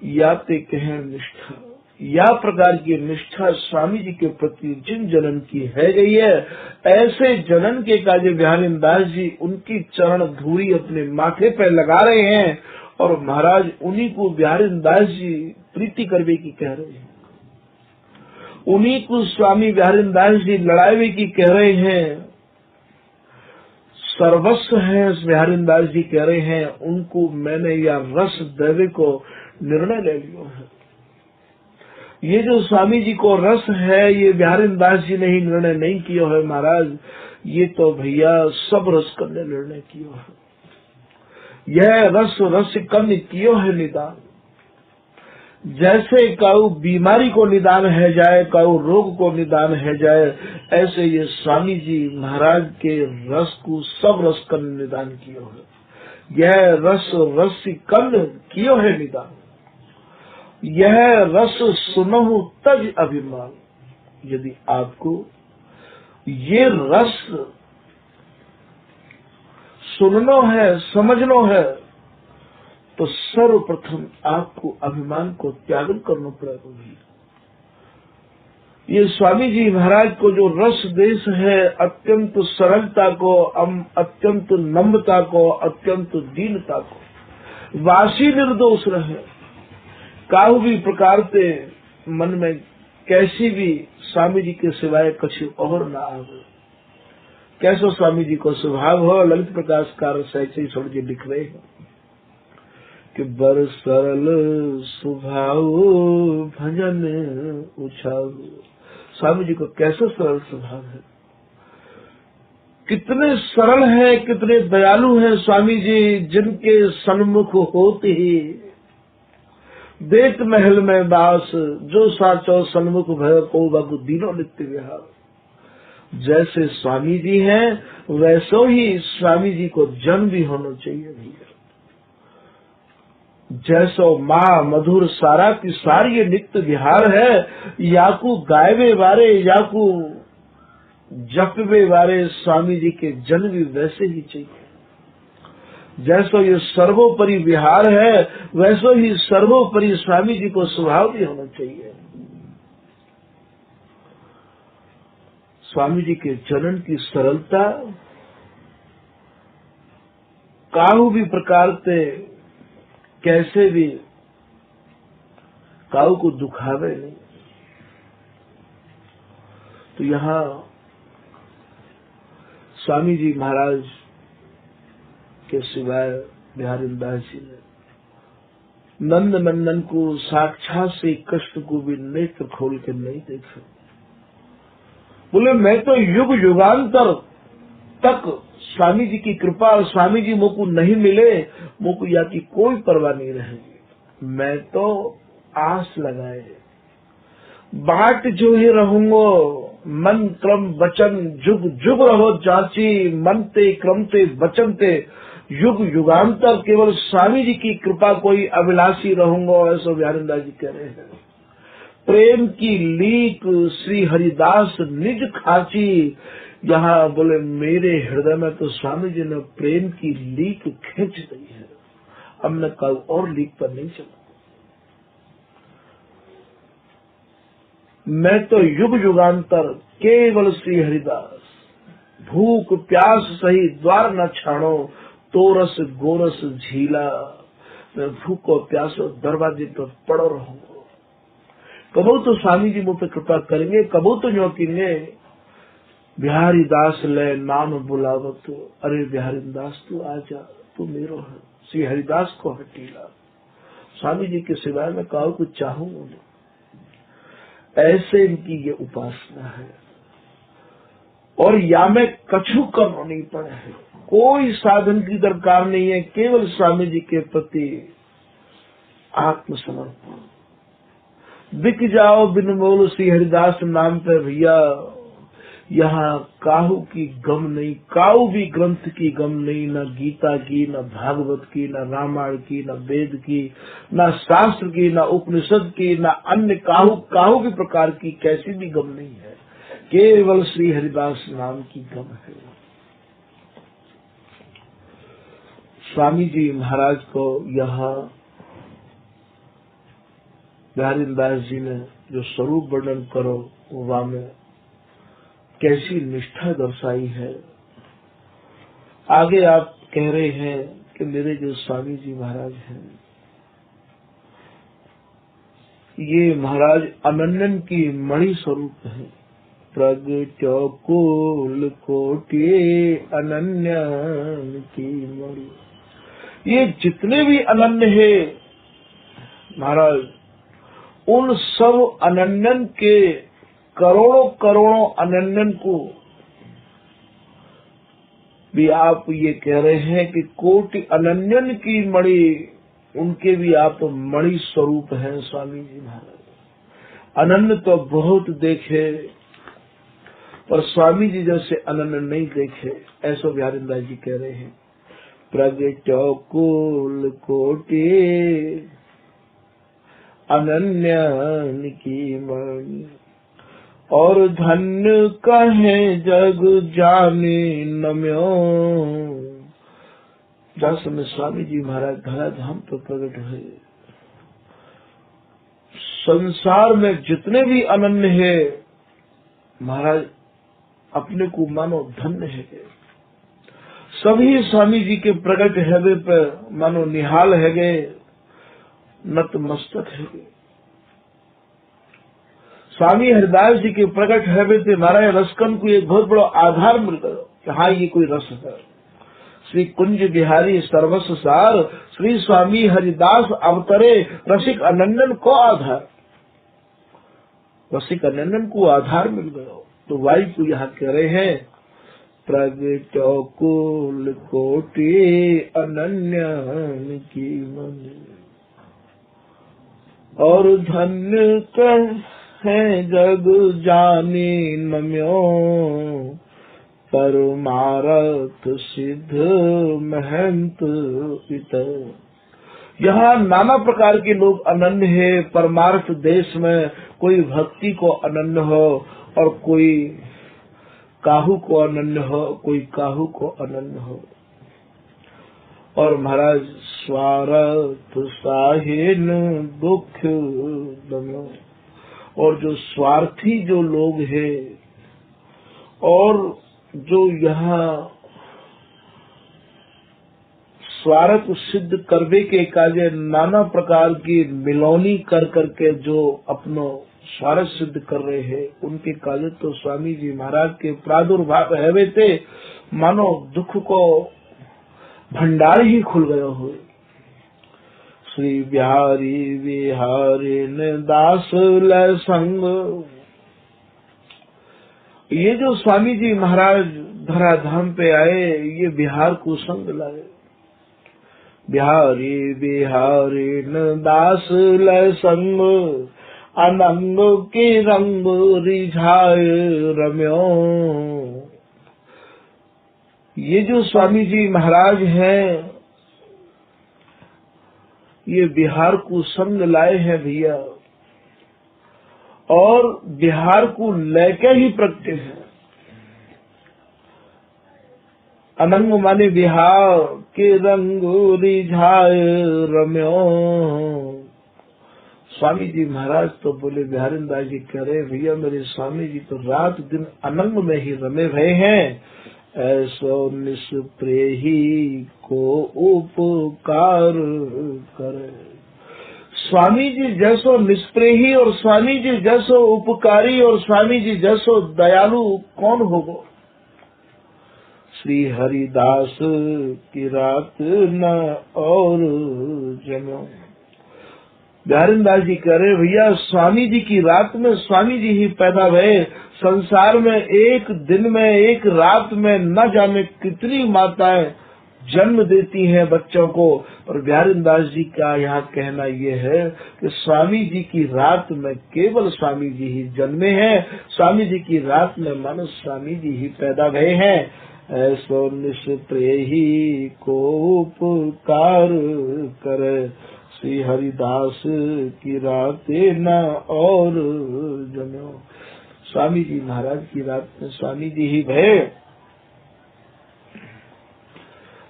याते कहें निष्ठा। या प्रकार की निष्ठा स्वामी जी के प्रति जिन जनन की है गई है, ऐसे जनन के काजे बिहारी दास जी उनकी चरण धूरी अपने माथे पर लगा रहे हैं और महाराज उन्हीं को बिहारी दास जी प्रीति करवे की कह रहे हैं। उन्हीं को स्वामी बिहारी दास जी लड़ावे की कह रहे हैं। सर्वस्व है बिहारी दास जी कह रहे हैं, उनको मैंने या रस देवे को निर्णय ले लिया है। ये जो स्वामी जी को रस है, ये बिहारी दास जी ने ही निर्णय नहीं किया है महाराज। ये तो भैया सब रस करने निर्णय कियो है। यह रस रस कम कियो है निदान। जैसे काऊ बीमारी को निदान है जाए, काऊ रोग को निदान है जाए, ऐसे ये स्वामी जी महाराज के रस को सब रस कर निदान कियो है। यह रस रस कन कियो है निदान। यह रस सुनहु तज अभिमान। यदि आपको ये रस सुननो है, समझनो है, तो सर्वप्रथम आपको अभिमान को त्यागन करना पड़ेगा। ये स्वामी जी महाराज को जो रस देश है, अत्यंत सरलता को, अत्यंत नम्रता को, अत्यंत दीनता को, वासी निर्दोष रहे। काहू भी प्रकार से मन में कैसी भी स्वामी जी के सिवाय कुछ और न आवे। कैसो स्वामी जी को स्वभाव हो, ललित प्रकाशकार ऐसे ही छोड़ के लिख रहे हैं कि बर सरल स्वभाव भजन उछाव। स्वामी जी को कैसा सरल स्वभाव है, कितने सरल है, कितने दयालु हैं स्वामी जी, जिनके सन्मुख होते ही देत महल में बास, जो साचो सन्मुख भय को बगु दीनो नित्य विहार। जैसे स्वामी जी हैं वैसो ही स्वामी जी को जन्म भी होना चाहिए भैया। जैसो माँ मधुर सारा की सारी ये नित्य विहार है, याकू गायवे वारे, याकू जपवे वारे स्वामी जी के जन्म भी वैसे ही चाहिए। जैसो ये सर्वोपरि विहार है, वैसो ही सर्वोपरि स्वामी जी को स्वभाव भी होना चाहिए। स्वामी जी के चरण की सरलता काहू भी प्रकार से कैसे भी काहू को दुखावे नहीं। तो यहाँ स्वामी जी महाराज के सिवाय बिहारी दास जी ने नंद नंदन को साक्षात से कष्ट को भी नेत्र खोल के नहीं देखा। बोले मैं तो युग युगांतर तक स्वामी जी की कृपा, स्वामी जी मुझको नहीं मिले, मुझको या की कोई परवाह नहीं रहेगी। मैं तो आस लगाए बाट जो ही रहूंगो, मन क्रम वचन जुग जुग रहो जाची, मन ते क्रम ते वचन ते युग युगांतर केवल स्वामी जी की कृपा कोई अभिलाषी रहूंगो, ऐसा बिहारीदास जी कह रहे हैं। प्रेम की लीक श्री हरिदास निज खाची। यहाँ बोले मेरे हृदय में तो स्वामी जी ने प्रेम की लीक खींच दी है, अब मैं कल और लीक पर नहीं चला। मैं तो युग युगांतर केवल श्री हरिदास, भूख प्यास सही द्वार न छाड़ो, तोरस गोरस झीला। मैं भूखो प्यासो दरवाजे पर पड़ो रहूंगा। कबो तो स्वामी जी मुझ पर कृपा करेंगे, कबो तो न्योकेंगे बिहारी दास ले नाम बुलावत। अरे बिहारी दास तू आजा, तू मेरो है। श्री हरिदास को हटीला, स्वामी जी के सिवाय मैं काहू को चाहूंगा नहीं। ऐसे इनकी ये उपासना है। और या में कछु करना नहीं पड़े है, कोई साधन की दरकार नहीं है, केवल स्वामी जी के प्रति आत्मसमर्पण। बिक जाओ बिन मोल श्री हरिदास नाम पे भैया। यहाँ काहू की गम नहीं, काहू भी ग्रंथ की गम नहीं, न गीता की, न भागवत की, न रामायण की, न वेद की, न शास्त्र की, न उपनिषद की, न अन्य काहू भी प्रकार की कैसी भी गम नहीं है। केवल श्री हरिदास नाम की गम है। स्वामी जी महाराज को यहाँ बिहारी दास जी ने जो स्वरूप वर्णन करो वह में कैसी निष्ठा दर्शाई है। आगे आप कह रहे हैं कि मेरे जो स्वामी जी महाराज हैं ये महाराज अनन्यन की मणि स्वरूप है। प्रगट्यो कुल कोटि अनन्य की मणि। ये जितने भी अनन्य है महाराज, उन सब अनन्यन के करोड़ों करोड़ों अनन्यन को भी आप ये कह रहे हैं कि कोटि अनन्यन की मणि, उनके भी आप मणि स्वरूप हैं स्वामी जी महाराज। अनन्य तो बहुत देखे पर स्वामी जी जैसे अनन्य नहीं देखे, ऐसा बिहारीदास जी कह रहे हैं। प्रगटो कुल कोटि अनन्य की मणि, और धन्य कहे जग जाने नम्यो। जस में स्वामी जी महाराज धराधाम पर प्रकट हुए, संसार में जितने भी अनन्य है महाराज अपने को मानो धन्य है। सभी स्वामी जी के प्रकट हृदय पर मानो निहाल है गए, नतमस्तक है गए। स्वामी हरिदास जी के प्रकट हृदय से महाराज रसकन को एक बहुत बड़ा आधार मिल गया कि हाँ ये कोई रस है। श्री कुंज बिहारी सर्वस्व सार, श्री स्वामी हरिदास अवतरे रसिक अनंदन को आधार, रसिक अनंदन को आधार मिल गया। तो वायु को यहाँ कह रहे हैं प्रगटो कुल कोटि अनन्य की मणि, और धन्य कहे जग जाने नम्यो। परमारथ सिद्ध महंत पिता, यहाँ नाना प्रकार के लोग अनन्य है। परमार्थ देश में कोई भक्ति को अनन्य हो, और कोई काहू को अनन्य हो, कोई काहू को अनन्य हो। और महाराज स्वार्थ साहिन दुख दमो, और जो स्वार्थी जो लोग हैं और जो यहाँ स्वार्थ सिद्ध करने के कार्य नाना प्रकार की मिलौनी कर करके जो अपनो स्वार्थ सिद्ध कर रहे हैं, उनके कार्य तो स्वामी जी महाराज के प्रादुर्भाव है थे मानो दुख को भंडार ही खुल गया हो। श्री बिहारी बिहारी ने दास लय संग, ये जो स्वामी जी महाराज धराधाम पे आए ये बिहार को संग लाए। बिहारी बिहारी न दास लय संग, अनंग के रंग रिझाए रम्यो। ये जो स्वामी जी महाराज हैं ये बिहार को संग लाए हैं भैया, और बिहार को लेके ही प्रगटे हैं। अनंग माने बिहार के रंग रिझाए रम्यो। स्वामी जी महाराज तो बोले, बिहारीदास जी कह रहे भैया मेरे स्वामी जी तो रात दिन अनंग में ही रमे रहे हैं। ऐसो निष्प्रेही को उपकार करे। स्वामी जी जैसो निष्प्रेही और स्वामी जी जैसो उपकारी और स्वामी जी जैसो दयालु कौन होगा। श्री हरिदास की रात न और जनो। बिहारीदास जी कह रहे भैया स्वामी जी की रात में स्वामी जी ही पैदा हुए। संसार में एक दिन में एक रात में न जाने कितनी माताएं जन्म देती हैं बच्चों को, और बिहारीदास जी का यहाँ कहना ये है कि स्वामी जी की रात में केवल स्वामी जी ही जन्मे हैं। स्वामी जी की रात में मानो स्वामी जी ही पैदा हुए हैं। ऐसो निष्प्रेही को उपकार करे। श्री हरिदास की रातें न और जनो। स्वामी जी महाराज की रात में स्वामी जी ही भय।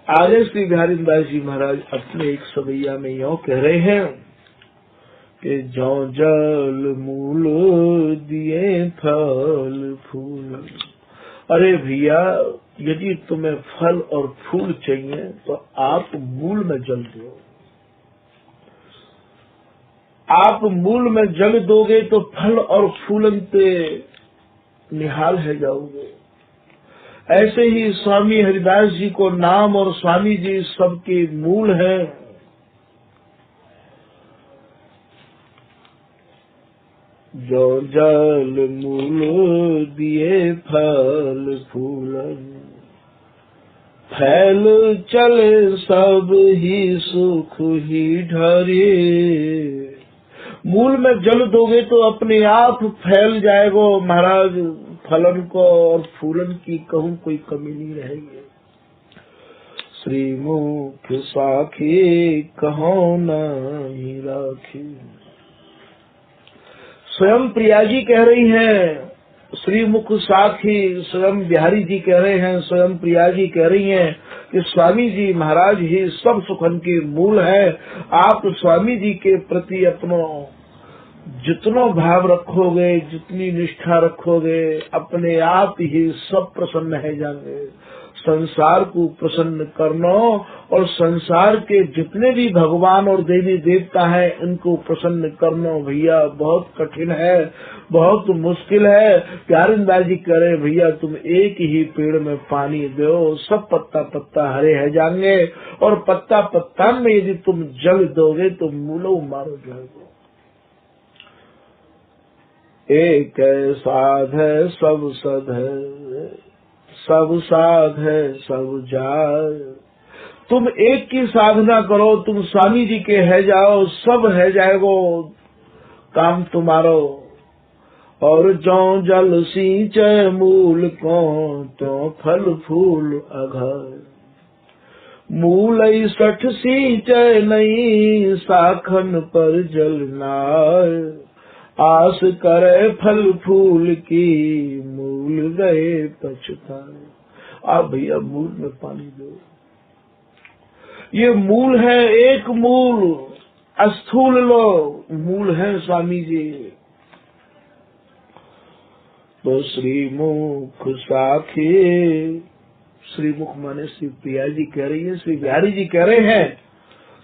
आगे श्री बिहारीदास जी महाराज अपने एक सवैया में यों कह रहे हैं कि जौ जल मूल दिए फल फूल। अरे भैया यदि तुम्हें फल और फूल चाहिए तो आप मूल में जल दो। आप मूल में जल दोगे तो फल और फूलन पे निहाल है जाओगे। ऐसे ही स्वामी हरिदास जी को नाम और स्वामी जी सबके मूल हैं। जो जल मूल दिए फल फूलन, फैल चले सब ही सुख ही ढरे। मूल में जल दोगे तो अपने आप फैल जाएगा महाराज, फलन को और फूलन की कहूँ कोई कमी नहीं रहेगी। श्रीमुख साखी कहो नहीं राखी। स्वयं प्रिया जी कह रही हैं, श्रीमुख साखी स्वयं बिहारी जी कह रहे हैं, स्वयं प्रिया जी कह रही हैं कि स्वामी जी महाराज ही सब सुखन के मूल है। आप स्वामी जी के प्रति अपनो जितना भाव रखोगे, जितनी निष्ठा रखोगे, अपने आप ही सब प्रसन्न है जाएंगे। संसार को प्रसन्न करना और संसार के जितने भी भगवान और देवी देवता हैं इनको प्रसन्न करना भैया बहुत कठिन है, बहुत मुश्किल है। प्यारेदास जी कह रहे भैया तुम एक ही पेड़ में पानी दो, सब पत्ता पत्ता हरे है जाएंगे, और पत्ता पत्ता में यदि तुम जल दोगे तो मूलो मारो जाओगे। एक साध है सब सद है, सब साध है सब जाय। तुम एक की साधना करो, तुम स्वामी जी के है जाओ, सब है जाएगो काम तुम्हारो। और जो जल सींचे मूल को तो फल फूल अघर। मूल 60 सींचे नहीं साखन पर जल नाय। आस करे फल फूल की मूल गए पछताए। आप भैया मूल में पानी दो, ये मूल है, एक मूल स्थूल लो, मूल है स्वामी जी। तो श्रीमुख साखी, श्रीमुख माने श्री प्रिया जी कह रही है, श्री बिहारी जी कह रहे हैं,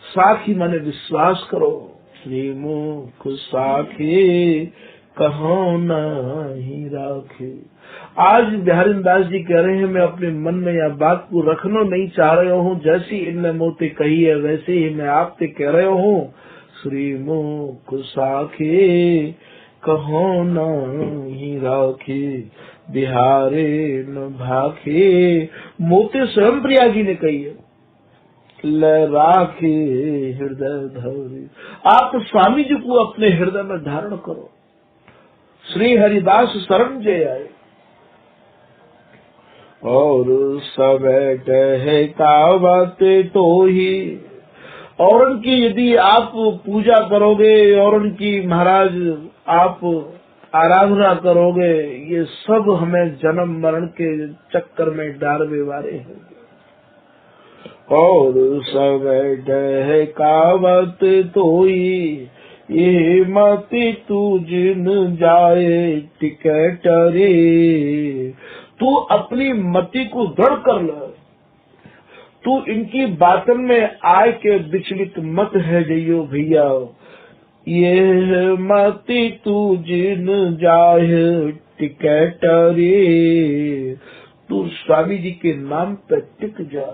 साखी माने विश्वास करो। श्रीमुख साखी कहो नहीं राखे। आज बिहारी दास जी कह रहे हैं मैं अपने मन में यह बात को रखना नहीं चाह रहा हूँ, जैसी इनने मोते कही है वैसे ही मैं आपसे कह रहा हूँ। श्रीमुख साखी कहो नहीं राखे, बिहारे न भाखे। मोते स्वयं प्रिया जी ने कही है, राखे हृदय धरे। आप स्वामी जी को अपने हृदय में धारण करो। श्री हरिदास शरण जय आए और सब कहे कावत तो ही। और उनकी यदि आप पूजा करोगे और उनकी महाराज आप आराधना करोगे, ये सब हमें जन्म मरण के चक्कर में डालने वाले हैं। और सब कहे कावत तोई, ये मति तू जिन जाए टिकटरे। तू अपनी मति को दृढ़ कर ले, तू इनकी बातन में आय के विचलित मत है जइयो भैया। ये मति तू जिन जाए टिकटरे, तू स्वामी जी के नाम पे टिक जा।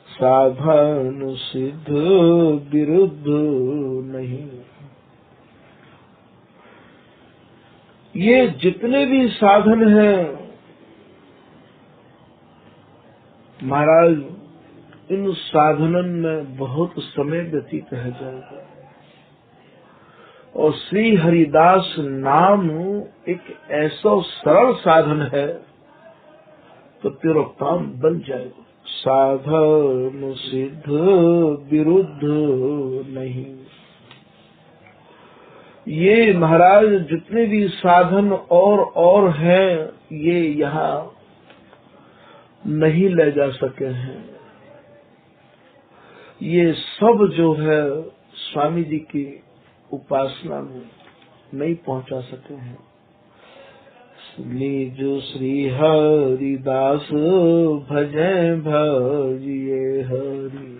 साधन सिद्ध विरुद्ध नहीं। ये जितने भी साधन हैं महाराज, इन साधनन में बहुत समय व्यतीत है जाएगा, और श्री हरिदास नाम एक ऐसा सरल साधन है तो तेरा काम बन जाएगा। साधन सिद्ध विरुद्ध नहीं। ये महाराज जितने भी साधन और हैं ये यहाँ नहीं ले जा सके हैं। ये सब जो है स्वामी जी की उपासना में नहीं पहुंचा सके हैं। निज श्री हरिदास भजे भजिए हरि।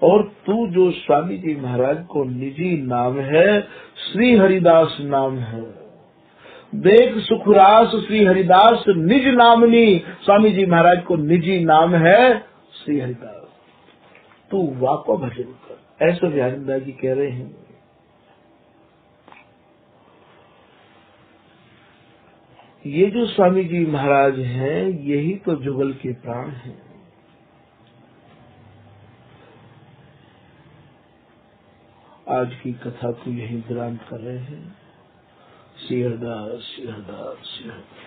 और तू जो स्वामी जी महाराज को निजी नाम है, श्री हरिदास नाम है। देख सुखरास श्री हरिदास निज नामनी, स्वामी जी महाराज को निजी नाम है श्री हरिदास। तू वाको भजन कर, ऐसे बिहारी जी कह रहे हैं। ये जो स्वामी जी महाराज हैं यही तो जुगल के प्राण हैं। आज की कथा को यही विराम कर रहे हैं। श्री हरिदास, श्री हरिदास, श्री हरिदास।